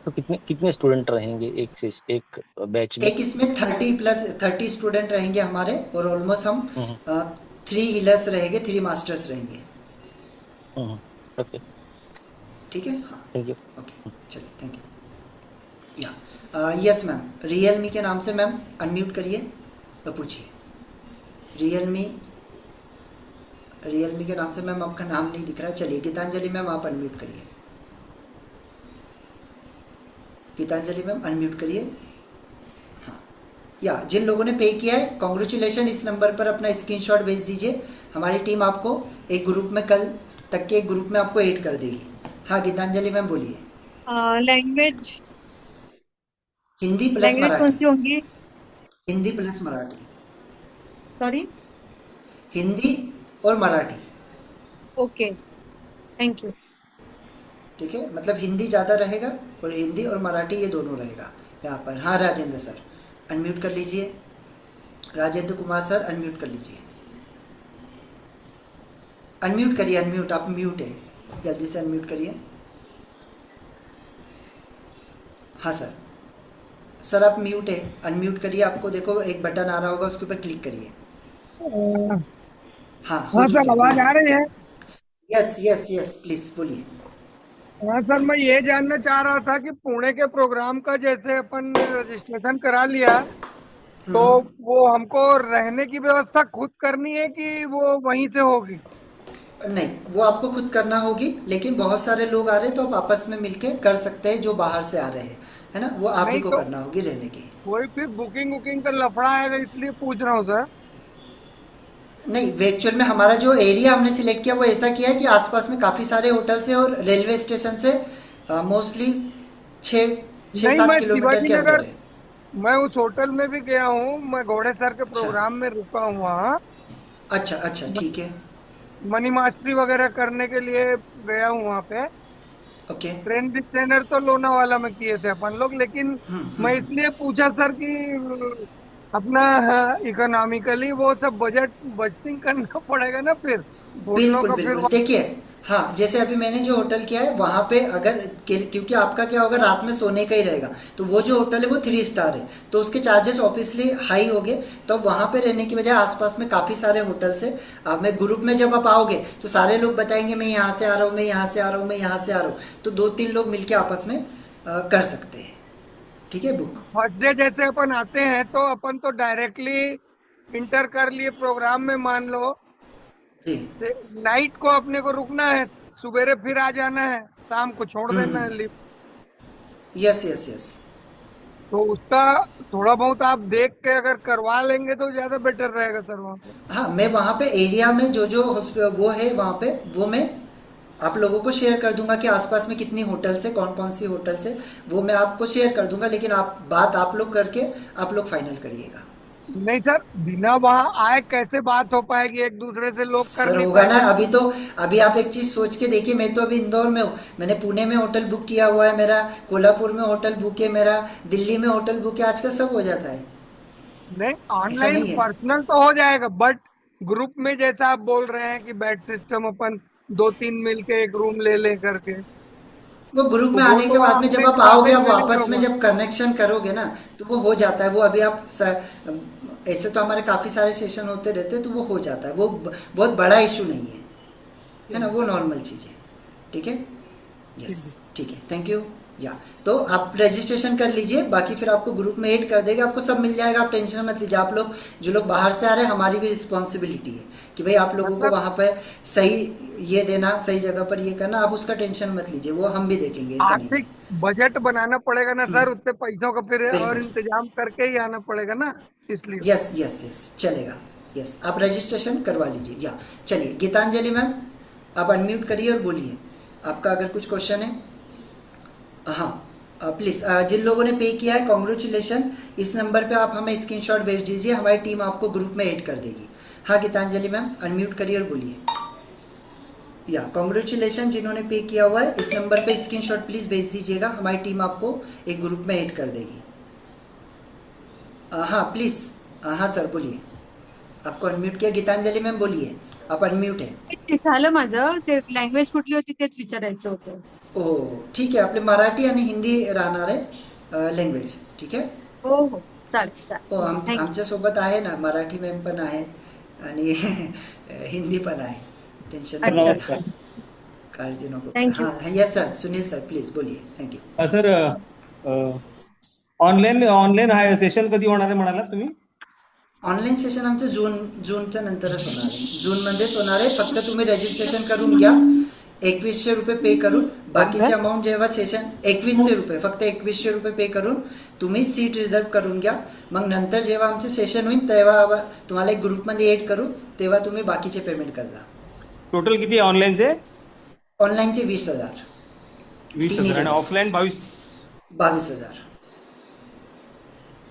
तो कितने कितने स्टूडेंट रहेंगे एक से एक बैच में? एक इसमें 30 स्टूडेंट रहेंगे हमारे, और ऑलमोस्ट हम हम्म 3 हीलर्स रहेंगे, 3 मास्टर्स रहेंगे। हम्म ओके, ठीक है, हाँ थैंक यू। ओके, चलिए थैंक यू। या यस मैम, रियलमी के नाम से मैम अनम्यूट करिए और पूछिए। रियलमी, रियलमी के नाम से मैम आपका नाम नहीं दिख रहा है। चलिए गीतांजलि मैम आप अनम्यूट करिए, गीतांजलि मैम अनम्यूट करिए। हाँ, या जिन लोगों ने पे किया है कॉन्ग्रेचुलेशन, इस नंबर पर अपना स्क्रीनशॉट भेज दीजिए, हमारी टीम आपको एक ग्रुप में, कल तक के एक ग्रुप में आपको ऐड कर देगी। हाँ गीतांजलि मैम बोलिए। लैंग्वेज हिंदी प्लस लैंग्वेज कौन मराठी। सी होंगी? हिंदी प्लस मराठी। सॉरी। हिंदी और मराठी। Okay, thank you. ठीक है, मतलब हिंदी ज़्यादा रहेगा, और हिंदी और मराठी ये दोनों रहेगा यहाँ पर। हाँ राजेंद्र सर अनम्यूट कर लीजिए, राजेंद्र कुमार सर अनम्यूट कर लीजिए, अनम्यूट करिए, अनम्यूट, आप म्यूट है, जल्दी से अनम्यूट करिए। हाँ सर, सर आप म्यूट है, अनम्यूट करिए, आपको देखो एक बटन आ रहा होगा, उसके ऊपर क्लिक करिए। हाँ हो हाँ चुके सर, हैं, आवाज बोलिए। आ रही है। यस यस यस, प्लीज़ बोलिए। हाँ सर, मैं ये जानना चाह रहा था कि पुणे के प्रोग्राम का जैसे अपन रजिस्ट्रेशन करा लिया, तो वो हमको रहने की व्यवस्था खुद करनी है कि वो वहीं से होगी? नहीं, वो आपको खुद करना होगी, लेकिन बहुत सारे लोग आ रहे हैं तो आप आपस में मिलके कर सकते हैं, जो बाहर से आ रहे हैं, है ना, वो आप ही नहीं को तो करना होगी रहने की। वही फिर बुकिंग वुकिंग का लफड़ा आएगा, इसलिए पूछ रहा हूँ सर। नहीं, वे एक्चुअल में हमारा जो एरिया हमने सिलेक्ट किया वो ऐसा किया है कि आसपास में काफ़ी सारे होटल्स हैं, और रेलवे स्टेशन से मोस्टली छः छः नहीं, सात मैं किलोमीटर शिवाजी के अंदर नगर, है। मैं उस होटल में भी गया हूँ, मैं घोड़े सर के अच्छा प्रोग्राम में रुका हूँ वहाँ। अच्छा अच्छा, ठीक है, मनी मास्टरी वगैरह करने के लिए गया हूँ वहाँ पे। ओके। ट्रेन डिटेनर तो लोनावाला में किए थे अपन लोग, लेकिन मैं इसलिए पूछा सर कि अपना इकोनॉमिकली वो सब बजट बजटिंग करना पड़ेगा ना, फिर होटलों बिल्कुल का फिर बिल्कुल देखिए, हाँ जैसे अभी मैंने जो होटल किया है वहाँ पे अगर क्योंकि आपका क्या होगा, रात में सोने का ही रहेगा, तो वो जो होटल है वो 3 स्टार है, तो उसके चार्जेस ऑब्वियसली हाई हो गए। तो अब वहाँ पे रहने की बजाय आसपास में काफ़ी सारे होटल्स है। आप में ग्रुप में जब आप आओगे तो सारे लोग बताएंगे मैं यहाँ से आ रहा हूँ, मैं यहाँ से आ रहा हूँ, मैं यहाँ से आ रहा हूँ, तो 2-3 लोग मिलके आपस में कर सकते हैं। ठीक है बुक। फर्स्ट डे जैसे अपन आते हैं तो अपन तो डायरेक्टली इंटर कर लिए प्रोग्राम में, मान लो जी। नाइट को अपने को रुकना है, सवेरे फिर आ जाना है, शाम को छोड़ देना है लिफ्ट। Yes yes yes. तो उसका थोड़ा बहुत आप देख के अगर करवा लेंगे तो ज्यादा बेटर रहेगा सर वहाँ पे। हाँ मैं वहाँ पे एरिया में जो जो वो है वहाँ पे वो मैं आप लोगों को शेयर कर दूंगा कि आसपास में कितनी होटल्स है, कौन कौन सी होटल्स है, वो मैं आपको शेयर कर दूंगा, लेकिन आप बात आप लोग करके आप लोग फाइनल करिएगा। नहीं सर, बिना वहां आए कैसे बात हो पाएगी, एक दूसरे से लोग कर सर नहीं होगा ना, पाएंगे। अभी तो अभी आप एक चीज़ सोच के देखिए, मैं तो अभी इंदौर में हूँ, मैंने पुणे में होटल बुक किया हुआ है मेरा, कोल्हापुर में होटल बुक है मेरा, दिल्ली में होटल बुक है, आजकल सब हो जाता है। नहीं, ऐसा ऑनलाइन नहीं है। पर्सनल तो हो जाएगा, बट ग्रुप में जैसा आप बोल रहे हैं कि बेड सिस्टम अपन 2-3 मिलके एक रूम ले ले करके, वो ग्रुप तो में वो आने के तो बाद में अपने जब आप ज्यादा आओगे, ही आप मैनेज आपस में होगा। जब कनेक्शन करोगे ना, तो वो हो जाता है। वो अभी आप ऐसे तो हमारे काफ़ी सारे सेशन होते रहते हैं, तो वो हो जाता है, वो बहुत बड़ा इशू नहीं है ना, वो नॉर्मल चीज़ है। ठीक है। यस। ठीक है, थैंक यू। या तो आप रजिस्ट्रेशन कर लीजिए, बाकी फिर आपको ग्रुप में ऐड कर देंगे, आपको सब मिल जाएगा, आप टेंशन मत लीजिए। आप लोग जो लोग बाहर से आ रहे हैं, हमारी भी रिस्पॉन्सिबिलिटी है कि भाई आप लोगों को मतलब वहाँ पर सही ये देना, सही जगह पर ये करना, आप उसका टेंशन मत लीजिए, वो हम भी देखेंगे, ऐसा नहीं आर्थिक है। बजट बनाना पड़ेगा ना सर, उतने पैसों का फिर और बिल्कुल। इंतजाम करके ही आना पड़ेगा ना, इसलिए। यस यस यस, चलेगा। यस, आप रजिस्ट्रेशन करवा लीजिए। या चलिए, गीतांजलि मैम आप अनम्यूट करिए और बोलिए, आपका अगर कुछ क्वेश्चन है। हाँ प्लीज़, जिन लोगों ने पे किया है कॉन्ग्रेचुलेशन, इस नंबर पे आप हमें स्क्रीनशॉट भेज दीजिए, हमारी टीम आपको ग्रुप में ऐड कर देगी। हाँ गीतांजलि मैम अनम्यूट करिए और बोलिए। या कॉन्ग्रेचुलेशन जिन्होंने पे किया हुआ है, इस नंबर पे स्क्रीनशॉट प्लीज़ भेज दीजिएगा, हमारी टीम आपको एक ग्रुप में ऐड कर देगी। हाँ प्लीज़। हाँ सर बोलिए, आपको अनम्यूट किया। गीतांजलि मैम बोलिए, आप अनम्यूट है। ते झालं माझं, ते लँग्वेज कुठली होती तेच विचारायचं होतं. ओह ठीक आहे, आपले मराठी आणि हिंदी राहणार आहे लँग्वेज, ठीक आहे. हो हो, चालेल हो चालेल, थँक्यू. आमच्यासोबत आहे ना, मराठी मॅम पण आहे आणि हिंदी पण आहे, टेन्शन नको अच्छा, घ्या, काळजी नको करू. थँक्यू. हां yes sir, Sunil sir please बोलिए, थँक्यू. सर ऑनलाईन ऑनलाईन हा सेशन कधी होणार आहे म्हणाला तुम्ही? ऑनलाईन सेशन आमचं जूनच्या नंतरच होणार आहे, जूनमध्येच होणार आहे. फक्त तुम्ही रजिस्ट्रेशन करून घ्या, 2100 रुपये पे करून, बाकीचे अमाऊंट जेव्हा सेशन 2100 रुपये, फक्त 2100 रुपये पे करून तुम्ही सीट रिझर्व करून घ्या. मग नंतर जेव्हा आमचे सेशन होईल तेव्हा तुम्हाला एक ग्रुपमध्ये ॲड करू, तेव्हा तुम्ही बाकीचे पेमेंट करजा. टोटल किती आहे ऑनलाईनचे? ऑनलाईनचे 20,000. 20,000 आणि ऑफलाईन 22,000.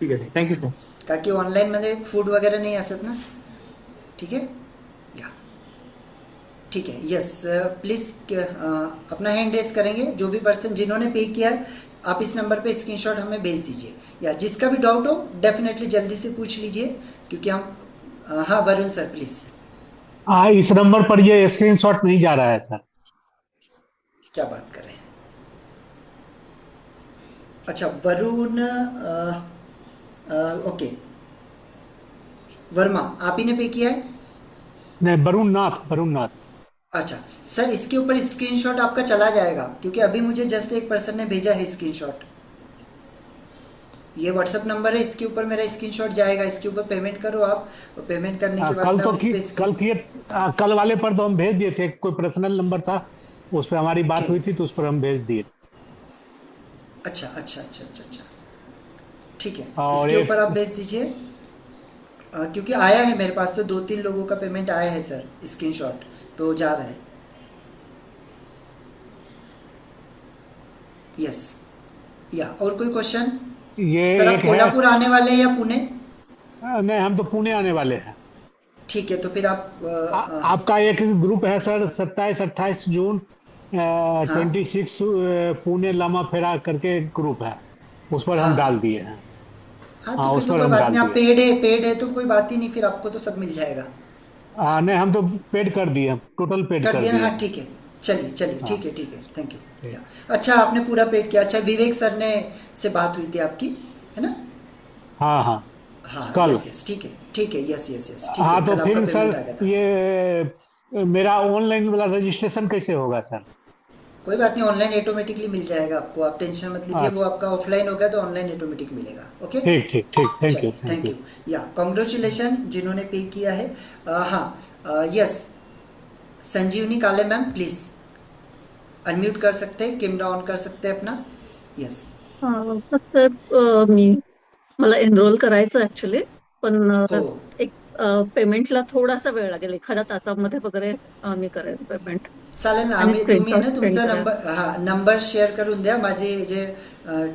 ठीक आहे, थँक्यू सर. का की ऑनलाईनमध्ये फूड वगैरह नहीं असत ना. ठीक है. या ठीक है. यस प्लीज़ अपना हैंड रेस करेंगे जो भी पर्सन जिन्होंने पे किया है, आप इस नंबर पे स्क्रीनशॉट हमें भेज दीजिए, या जिसका भी डाउट हो डेफिनेटली जल्दी से पूछ लीजिए, क्योंकि हम हाँ वरुण सर प्लीज़. इस नंबर पर ये स्क्रीनशॉट नहीं जा रहा है सर. क्या बात कर रहे हैं. अच्छा वरुण ओके, वर्मा आप ही ने पे किया है? नहीं, वरुण नाथ. अच्छा सर, इसके ऊपर स्क्रीनशॉट आपका चला जाएगा, क्योंकि अभी मुझे जस्ट एक पर्सन ने भेजा है स्क्रीनशॉट. ये व्हाट्सएप नंबर है, इसके ऊपर मेरा स्क्रीनशॉट जाएगा, इसके ऊपर पेमेंट करो आप, और पेमेंट करने के बाद में आप इस पे कल वाले पर तो हम भेज दिए थे, कोई पर्सनल नंबर था, उस पर हमारी बात हुई थी तो उस पर हम भेज दिए. अच्छा अच्छा अच्छा अच्छा अच्छा, ठीक है. और इसके ऊपर आप भेज दीजिए, क्योंकि आया है मेरे पास तो 2-3 लोगों का पेमेंट आया है सर, स्क्रीनशॉट तो जा रहा है. यस. या और कोई क्वेश्चन? ये सर आप एक कोल्हापुर आने वाले हैं या पुणे? नहीं, हम तो पुणे आने वाले हैं. ठीक है, तो फिर आप आपका एक ग्रुप है सर, 27-28 जून 26 पुणे लामा फेरा करके ग्रुप है, उस पर हम हाँ डाल दिए हैं. हाँ हाँ तो फिर उस तो पर कोई हम बात डाल नहीं, आप दिए। पेड है तो कोई बात ही नहीं, फिर आपको तो सब मिल जाएगा। नहीं हम तो पेड कर दिए, टोटल पेड कर कर दिया ना, दिए हाँ हैं। ठीक है। चलिए चलिए, हाँ ठीक है थैंक यू। ठीक। या अच्छा, आपने पूरा पेड किया। अच्छा, विवेक सर ने से बात हुई थी आपकी, है ना? हाँ हाँ हाँ कल। यस ठीक है, यस ठीक है, हाँ तो कल आपका फिर पेमेंट सर आ गया था। ये मेरा ऑनलाइन वाला रजिस्ट्रेशन कैसे होगा सर? कोई बात नहीं, ऑनलाइन ऑटोमेटिकली मिल जाएगा आपको, आप टेंशन मत लीजिए। वो अच्छा आपका ऑफलाइन होगा तो ऑनलाइन ऑटोमेटिक मिलेगा। ओके, ठीक ठीक ठीक, थैंक यू चलिए थैंक थैंक यू। यू। या कॉन्ग्रेचुलेशन जिन्होंने पे किया है। हाँ यस, संजीवनी काले मैम प्लीज़ अनम्यूट कर सकते हैं, कैमरा ऑन कर सकते हैं अपना। यस। सर मी मला एनरोल करायचं ऍक्च्युली, पण हो एक पेमेंटला थोडासा वेळ लागेल, एखाद्या तासामध्ये वगैरे मी करेन पेमेंट चालेल ना, आणि तुम्ही आहे स्क्रीनशॉट ना सेंड तुमचा करेन. नंबर, हां नंबर शेअर करून द्या, माझे जे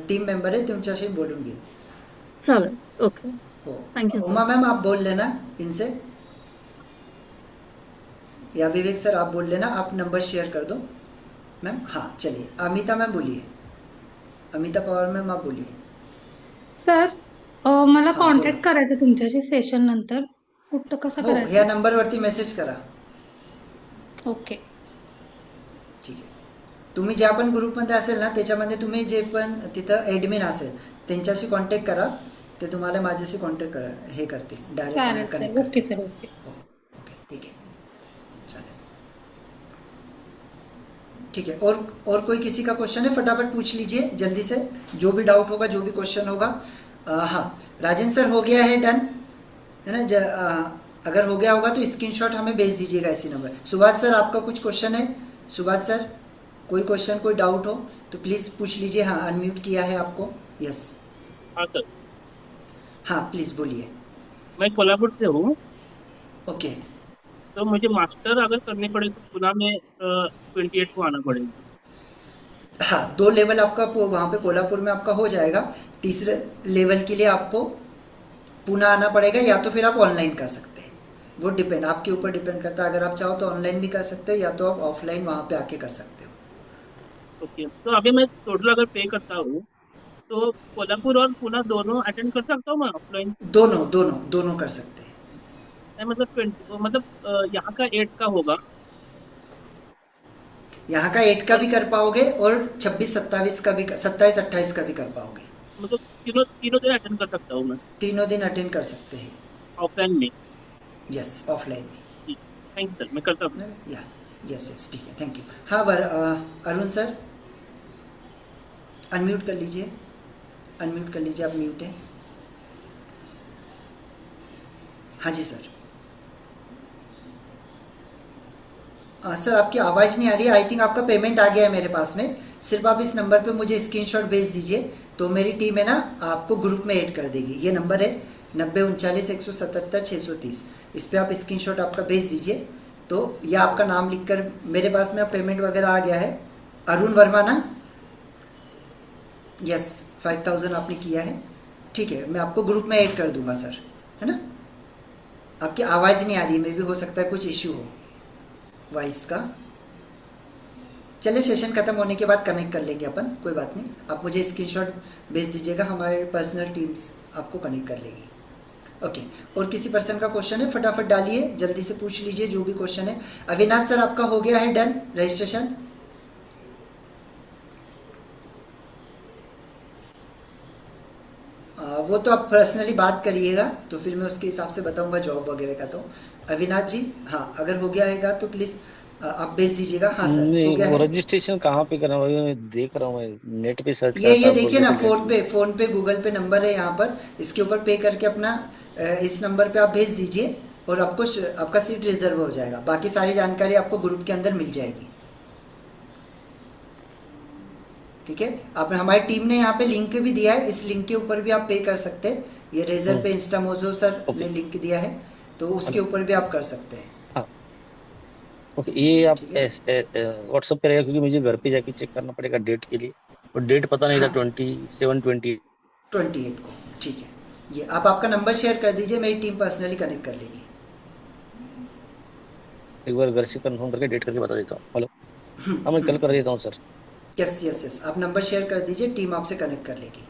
टीम मेंबर आहे तुमच्याशी बोलून घेईल. चालेल, ओके, हो, थँक्यू सर. उमा मैम आप बोल लेना इनसे, या विवेक सर आप बोल लेना, आप नंबर शेयर कर दो मैम। हाँ चलिए, अमिता मैम बोलिए, अमिता पवार मैम आप बोलिए। सर मला हाँ बोला। कॉन्टॅक्ट करायचं तुमच्याशी सेशन नंतर, कुठं कसं हो, करायचं? ह्या नंबरवरती मेसेज करा. ओके. ठीक आहे. तुम्ही ज्या पण ग्रुपमध्ये असेल ना त्याच्यामध्ये तुम्ही जे पण तिथं ॲडमिन असेल त्यांच्याशी कॉन्टॅक्ट करा, ते तुम्हाला माझ्याशी कॉन्टॅक्ट करा, हे करतील चालेल डायरेक्ट कनेक्ट सर, ओके करतील. Sir, okay. हो ओके ठीक है, चलें ठीक है। और कोई किसी का क्वेश्चन है फटाफट पूछ लीजिए जल्दी से, जो भी डाउट होगा, जो भी क्वेश्चन होगा। हाँ राजेंद्र सर हो गया है डन, है ना? अगर हो गया होगा तो स्क्रीनशॉट हमें भेज दीजिएगा इसी नंबर। सुभाष सर आपका कुछ क्वेश्चन है? सुभाष सर कोई क्वेश्चन, कोई डाउट हो तो प्लीज़ पूछ लीजिए। हाँ अनम्यूट किया है आपको। यस हाँ सर, हाँ प्लीज़ बोलिए। मैं कोल्हापुर से हूँ। ओके तो मुझे मास्टर अगर करनी पड़े तो पुणे में 28 को आना पड़ेगा। हाँ, 2 लेवल आपका वहाँ पे कोल्हापुर में आपका हो जाएगा। तीसरे लेवल के लिए आपको पुणे आना पड़ेगा, या तो फिर आप ऑनलाइन कर सकते हैं, वो डिपेंड आपके ऊपर डिपेंड करता है। अगर आप चाहो तो ऑनलाइन भी कर सकते हो, या तो आप ऑफलाइन वहाँ पे आके कर सकते हो। ओके, तो अभी मैं टोटल अगर पे करता हूँ तो कोल्हापुर और पुणे दोनों अटेंड कर सकता हूँ मैं ऑफलाइन? दोनों कर सकते हैं। मतलब 20, मतलब यहाँ का 8 का होगा। यहाँ का 8 का भी कर पाओगे और 26-27 का भी, 27-28 का भी कर पाओगे। मतलब तीनों तीनों दिन अटेंड कर सकता हूँ मैं तीनों दिन अटेंड कर सकते हैं ऑफलाइन में? यस ऑफलाइन में। थैंक यू सर, मैं करता हूँ। या यस ठीक है, थैंक यू। हाँ अरुण सर अनम्यूट कर लीजिए, अनम्यूट कर लीजिए, आप म्यूट हैं। हाँ जी सर। सर आपकी आवाज़ नहीं आ रही है। आई थिंक आपका पेमेंट आ गया है मेरे पास में। सिर्फ आप इस नंबर पे मुझे स्क्रीनशॉट भेज दीजिए तो मेरी टीम है ना आपको ग्रुप में ऐड कर देगी। ये नंबर है 9039 177 630, इस पर आप स्क्रीनशॉट आपका भेज दीजिए तो या आपका नाम लिखकर मेरे पास में आप पेमेंट वगैरह आ गया है। अरुण वर्मा ना? यस 5000 आपने किया है, ठीक है। मैं आपको ग्रुप में ऐड कर दूंगा सर, है ना? आपकी आवाज़ नहीं आ रही, मे भी हो सकता है कुछ इश्यू हो वॉइस का। चलिए सेशन ख़त्म होने के बाद कनेक्ट कर लेंगे अपन, कोई बात नहीं। आप मुझे स्क्रीनशॉट भेज दीजिएगा, हमारे पर्सनल टीम्स आपको कनेक्ट कर लेगी। ओके, और किसी पर्सन का क्वेश्चन है फटाफट डालिए, जल्दी से पूछ लीजिए जो भी क्वेश्चन है। अविनाश सर आपका हो गया है डन रजिस्ट्रेशन? वो तो आप पर्सनली बात करिएगा तो फिर मैं उसके हिसाब से बताऊंगा जॉब वगैरह का। तो अविनाश जी हाँ अगर हो गया है तो प्लीज़ आप भेज दीजिएगा। हाँ सर हो नहीं गया वो है। रजिस्ट्रेशन कहाँ पे करना है मैं देख रहा हूँ, मैं नेट पे सर्च ये करा था, बोल देखिए रहे ना, थे फ़ोन पे गूगल पे नंबर है यहाँ पर, इसके ऊपर पे करके अपना इस नंबर पे आप भेज दीजिए और आपको आपका सीट रिजर्व हो जाएगा। बाकी सारी जानकारी आपको ग्रुप के अंदर मिल जाएगी, ठीक है। आपने हमारी टीम ने यहाँ पे लिंक भी दिया है, इस लिंक के ऊपर भी आप पे कर सकते हैं। ये रेजर पे इंस्टामोजो सर ने लिंक दिया है तो उसके ऊपर भी आप कर सकते हैं। ओके, ये आप व्हाट्सएप पे रहेगा क्योंकि मुझे घर पे जाके चेक करना पड़ेगा डेट के लिए, और डेट पता नहीं था। हाँ 27-28 को, ठीक है। ये आप आपका नंबर शेयर कर दीजिए, मेरी टीम पर्सनली कनेक्ट कर लेगी। एक बार घर से कंफर्म करके डेट करके बता देता हूँ। हेलो हाँ मैं कल कर देता हूँ सर। यस आप नंबर शेयर कर दीजिए, टीम आपसे कनेक्ट कर लेगी।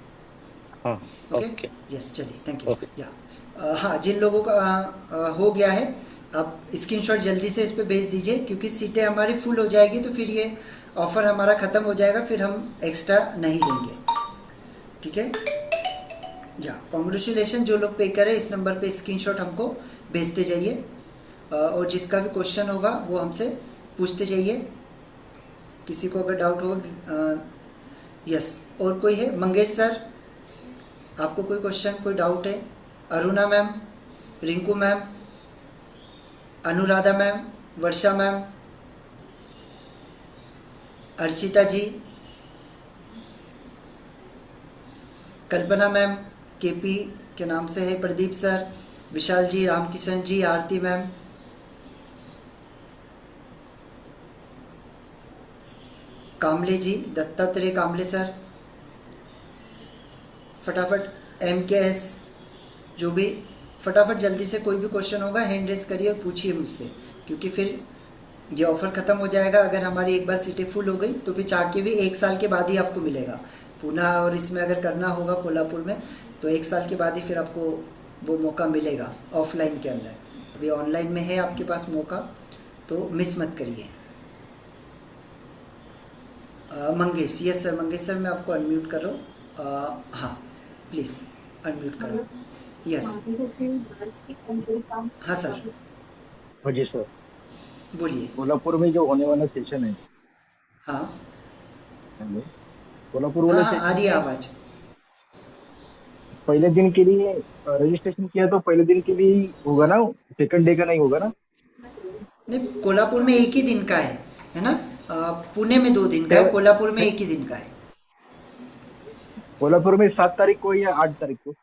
हाँ ओके ओके यस, चलिए थैंक यू। ओके या हाँ, जिन लोगों का हो गया है आप स्क्रीनशॉट जल्दी से इस पे भेज दीजिए, क्योंकि सीटें हमारी फुल हो जाएगी तो फिर ये ऑफ़र हमारा ख़त्म हो जाएगा, फिर हम एक्स्ट्रा नहीं लेंगे, ठीक है। या कॉन्ग्रेचुलेशन, जो लोग पे करें इस नंबर पे स्क्रीनशॉट हमको भेजते जाइए, और जिसका भी क्वेश्चन होगा वो हमसे पूछते जाइए, किसी को अगर डाउट होगा। यस, और कोई है? मंगेश सर, आपको कोई क्वेश्चन, कोई डाउट है? Aruna ma'am, Rinku ma'am, Anuradha ma'am, Varsha ma'am, Archita ji, Kalpana ma'am, KP के नाम से है, Pradeep sir, Vishal ji, Ramkishan ji, Aarti ma'am, Kamle ji, Dattatreya Kamle sir, फटाफट MKS, जो भी फटाफट जल्दी से कोई भी क्वेश्चन होगा हैंड रेस करिए और पूछिए मुझसे, क्योंकि फिर ये ऑफ़र ख़त्म हो जाएगा। अगर हमारी एक बार सीटें फुल हो गई तो फिर चाह के भी 1 साल के बाद ही आपको मिलेगा। पूना और इसमें अगर करना होगा कोल्हापुर में तो 1 साल के बाद ही फिर आपको वो मौका मिलेगा ऑफलाइन के अंदर। अभी ऑनलाइन में है आपके पास मौका, तो मिस मत करिए। Mangesh, yes sir, Mangesh sir मैं आपको अनम्यूट कर रहा हूँ। हाँ प्लीज़ अनम्यूट करो। यस, हाँ सर हाँ जी सर, बोलिए। कोल्हापुर में जो होने वाला सेशन है, हाँ हेलो, कोल्हापुर हाँ वाले हाँ, आ सेशन रही है में आवाज़। पहले दिन के लिए रजिस्ट्रेशन किया तो पहले दिन के लिए ही होगा ना, सेकंड डे का नहीं होगा ना? नहीं, कोल्हापुर में एक ही दिन का है ना। पुणे में 2 दिन का है, कोल्हापुर में 1 ही दिन का है। कोल्हापुर में 7 तारीख को या 8 तारीख को?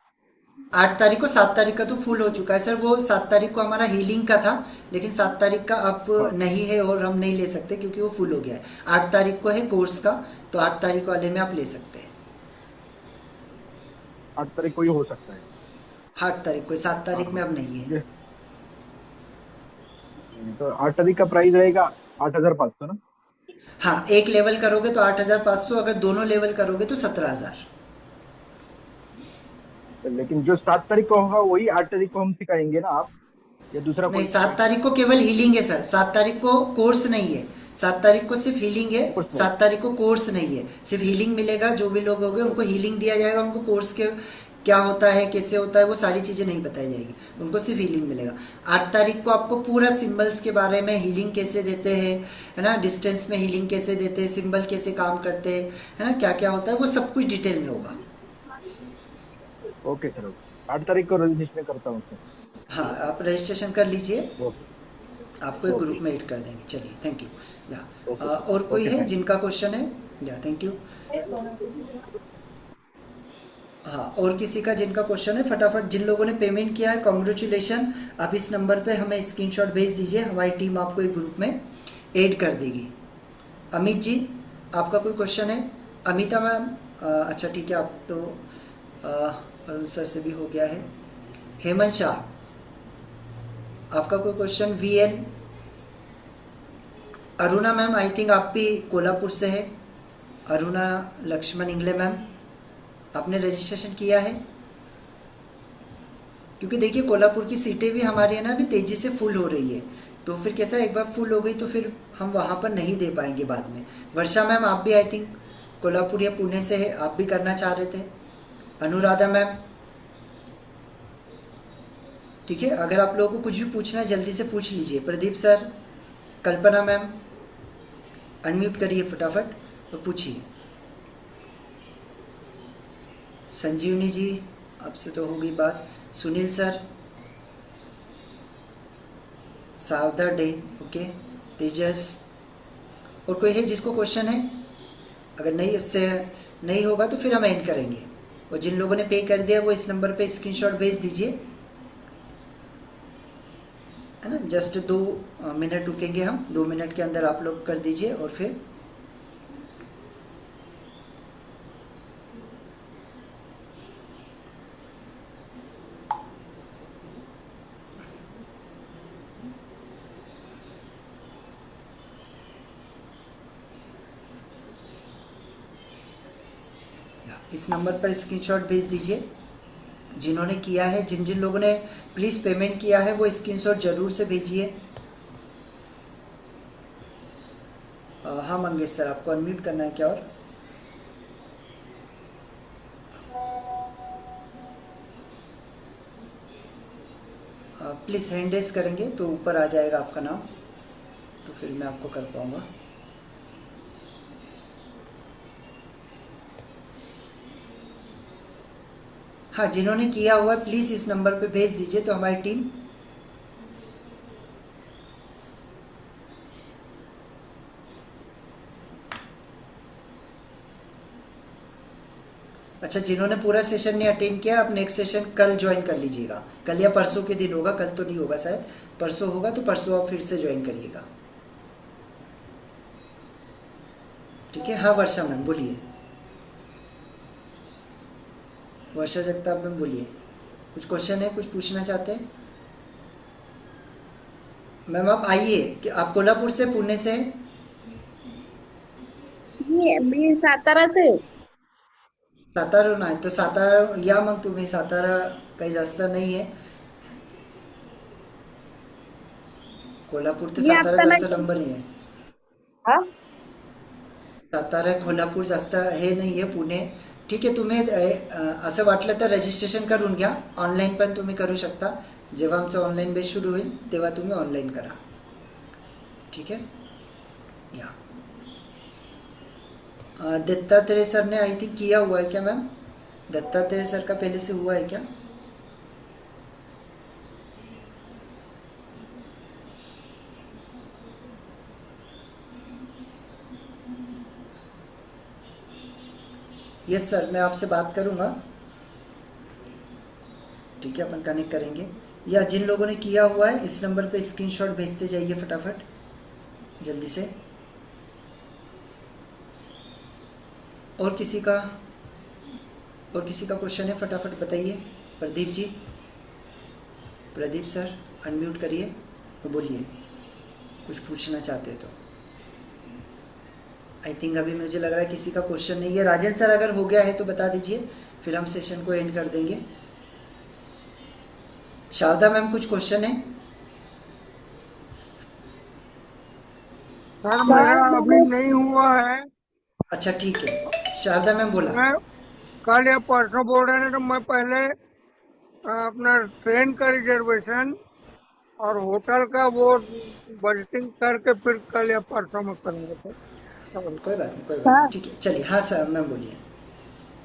8 तारीख को, 7 तारीख का तो फुल हो चुका है सर। वो 7 तारीख को हमारा हीलिंग का था, लेकिन 7 तारीख का अब नहीं है और हम नहीं ले सकते क्योंकि वो फुल हो गया है। 8 तारीख को है कोर्स का, तो 8 तारीख वाले में आप ले सकते हैं। 8 तारीख को ही हो सकता है? 8 तारीख को, 7 तारीख में अब नहीं है। तो 8 तारीख का प्राइस रहेगा 8,500 ना? हाँ, एक लेवल करोगे तो 8,500, अगर दोनों लेवल करोगे तो 17,000। लेकिन जो 7 तारीख को होगा वही 8 तारीख को हम सिखाएंगे ना आप, या दूसरा नहीं, कोई? 7 तारीख को केवल हीलिंग है सर। 7 तारीख को कोर्स नहीं है, 7 तारीख को सिर्फ हीलिंग है। 7 तारीख को कोर्स नहीं है, सिर्फ हीलिंग मिलेगा। जो भी लोग होंगे उनको हीलिंग दिया जाएगा, उनको कोर्स के क्या होता है, कैसे होता है, वो सारी चीज़ें नहीं बताई जाएगी, उनको सिर्फ हीलिंग मिलेगा। 8 तारीख को आपको पूरा सिंबल्स के बारे में, हीलिंग कैसे देते हैं, है ना, डिस्टेंस में हीलिंग कैसे देते हैं, सिंबल कैसे काम करते हैं, है ना, क्या क्या होता है, वो सब कुछ डिटेल में होगा। ओके सर, 8 तारीख को रजिस्ट्रेशन करता हूँ सर। हाँ, आप रजिस्ट्रेशन कर लीजिए, आपको एक ग्रुप में ऐड कर देंगे। चलिए थैंक यू। या और कोई है जिनका क्वेश्चन है? या थैंक यू। हाँ, और किसी का जिनका क्वेश्चन है फटाफट, जिन लोगों ने पेमेंट किया है कॉन्ग्रेचुलेशन, आप इस नंबर पे हमें स्क्रीनशॉट भेज दीजिए, हमारी टीम आपको एक ग्रुप में ऐड कर देगी। अमित जी, आपका कोई क्वेश्चन है? अमिता मैम, अच्छा ठीक है, आप तो अरुण सर से भी हो गया है। हेमंत शाह, आपका कोई question? VL, Aruna ma'am, I think आप भी कोल्हापुर से है। अरुणा लक्ष्मण इंगले मैम, आपने रजिस्ट्रेशन किया है? क्योंकि देखिए कोल्हापुर की सीटें भी हमारे यहाँ ना अभी तेज़ी से फुल हो रही है, तो फिर कैसा, एक बार फुल हो गई तो फिर हम वहाँ पर नहीं दे पाएंगे बाद में। वर्षा मैम, आप भी आई थिंक कोल्हापुर या पुणे से है, आप भी करना चाह रहे थे। अनुराधा मैम, ठीक है, अगर आप लोगों को कुछ भी पूछना है जल्दी से पूछ लीजिए। प्रदीप सर, कल्पना मैम, अनम्यूट करिए फटाफट और पूछिए। संजीवनी जी, आपसे तो हो गई बात। Sunil sir, Sharda Dey, okay. तेजस, और कोई है जिसको क्वेश्चन है? अगर नहीं, इससे नहीं होगा तो फिर हम एंड करेंगे। और जिन लोगों ने पे कर दिया वो इस नंबर पे स्क्रीनशॉट भेज दीजिए, है ना। जस्ट 2 मिनट रुकेंगे हम, 2 मिनट के अंदर आप लोग कर दीजिए और फिर इस नंबर पर स्क्रीनशॉट भेज दीजिए जिन्होंने किया है। जिन जिन लोगों ने प्लीज़ पेमेंट किया है वो स्क्रीनशॉट ज़रूर से भेजिए। हाँ मंगेश सर, आपको अनम्यूट करना है क्या? और प्लीज़ हैंड रेस करेंगे तो ऊपर आ जाएगा आपका नाम, तो फिर मैं आपको कर पाऊँगा। हाँ, जिन्होंने किया हुआ है प्लीज़ इस नंबर पे भेज दीजिए तो हमारी टीम अच्छा, जिन्होंने पूरा सेशन नहीं अटेंड किया आप नेक्स्ट सेशन कल ज्वाइन कर लीजिएगा। कल या परसों के दिन होगा, कल तो नहीं होगा शायद, परसों होगा, तो परसों आप फिर से ज्वाइन करिएगा। ठीक है। हाँ वर्षा मैम बोलिए, वर्षा जगताप मैम बोलिए, कुछ क्वेश्चन है, कुछ पूछना चाहते हैं? मैम आप आइए, कि आप कोल्हापुर से, पुणे से? मी सातारा से. सातारा नाही तर सातारा या मग तुम्ही, सातारा काही जास्त नाही आहे, कोल्हापूर ते मी सातारा आता जास्त नाही. नंबर नाही आहे, हा सातारा कोल्हापूर जास्त हे नाही आहे, पुणे. ठीक आहे, तुम्ही असं वाटलं तर रजिस्ट्रेशन करून घ्या, ऑनलाईन पण तुम्ही करू शकता. जेव्हा आमचं ऑनलाईन बेस सुरू होईल तेव्हा तुम्ही ऑनलाईन करा. ठीक है. या दत्तात्रेय सर ने आई थिंक किया हुआ है क्या मैम? दत्तात्रेय सर का पहले से हुआ है क्या? यस सर, मैं आपसे बात करूंगा. ठीक है, अपन कनेक्ट करेंगे. या जिन लोगों ने किया हुआ है इस नंबर पे स्क्रीनशॉट भेजते जाइए फटाफट, जल्दी से. और किसी का क्वेश्चन है फटाफट बताइए. प्रदीप जी, प्रदीप सर अनम्यूट करिए और बोलिए, कुछ पूछना चाहते हैं तो. आई थिंक अभी मुझे लग रहा है किसी का क्वेश्चन नहीं है. राजेंद्र सर अगर हो गया है तो बता दीजिए, फिर हम सेशन को एंड कर देंगे. शारदा मैम कुछ क्वेश्चन है? सर मेरा अभी नहीं हुआ है. अच्छा ठीक है, शारदा मैम बोला. मैं कल या परसों बोल रहे हैं, तो मैं पहले अपना ट्रेन का रिजर्वेशन और होटल का वो बजटिंग करके फिर कल या परसों में करूँगा सर. कोई बात नहीं, कोई बात नहीं. ठीक है, चलिए. हाँ सर मैम बोलिए.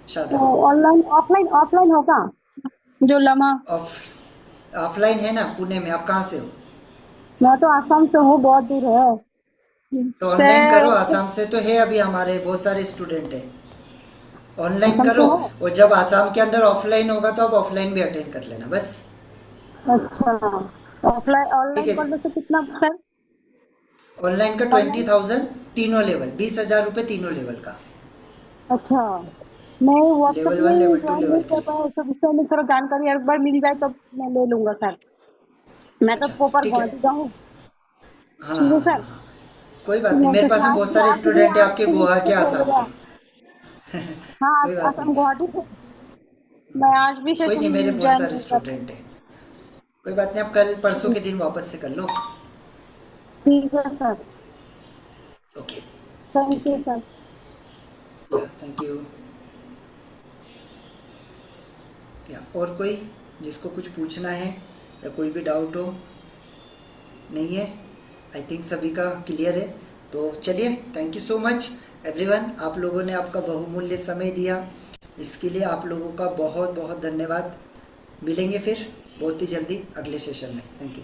शारदा ऑनलाइन ऑफलाइन होगा जो लम्हा. ऑफलाइन है ना, पुणे में. आप कहाँ से हो? मैं तो आसाम से हूँ, बहुत दूर है. तो ऑनलाइन करो. आसाम से तो है अभी हमारे बहुत सारे स्टूडेंट हैं. ऑनलाइन करो, और जब आसाम के अंदर ऑफलाइन होगा तो आप ऑफलाइन भी अटेंड कर लेना बस. अच्छा, ऑनलाइन करने से कितना सर? ऑनलाइन का 20,000 तीनों लेवल, 20,000 रुपये तीनों लेवल का. अच्छा, मैं व्हाट्सएप लेवल 1, में लेवल 2, लेवल 3. सब विषय में थोड़ा जानकारी एक बार मिल जाए तो मैं ले लूंगा सर. मैं तो प्रॉपर गुवाहाटी का हूँ. हाँ ठीक है हाँ सर. हाँ, कोई बात नहीं. मेरे पास में बहुत सारे स्टूडेंट हैं आपके गोवा के, आसाम के. हाँ, कोई बात आसाम गुवाहाटी से मैं आज भी कोई नहीं, मेरे बहुत सारे सेशन स्टूडेंट हैं. कोई बात नहीं, आप कल परसों के दिन वापस से कर लो. ठीक है sir. Okay, thank you sir. Thank you. और कोई जिसको कुछ पूछना है या कोई भी डाउट हो? नहीं है? आई थिंक सभी का क्लियर है. तो चलिए, thank you so much everyone. आप लोगों ने आपका बहुमूल्य समय दिया, इसके लिए आप लोगों का बहुत बहुत धन्यवाद. मिलेंगे फिर बहुत ही जल्दी अगले सेशन में. Thank you.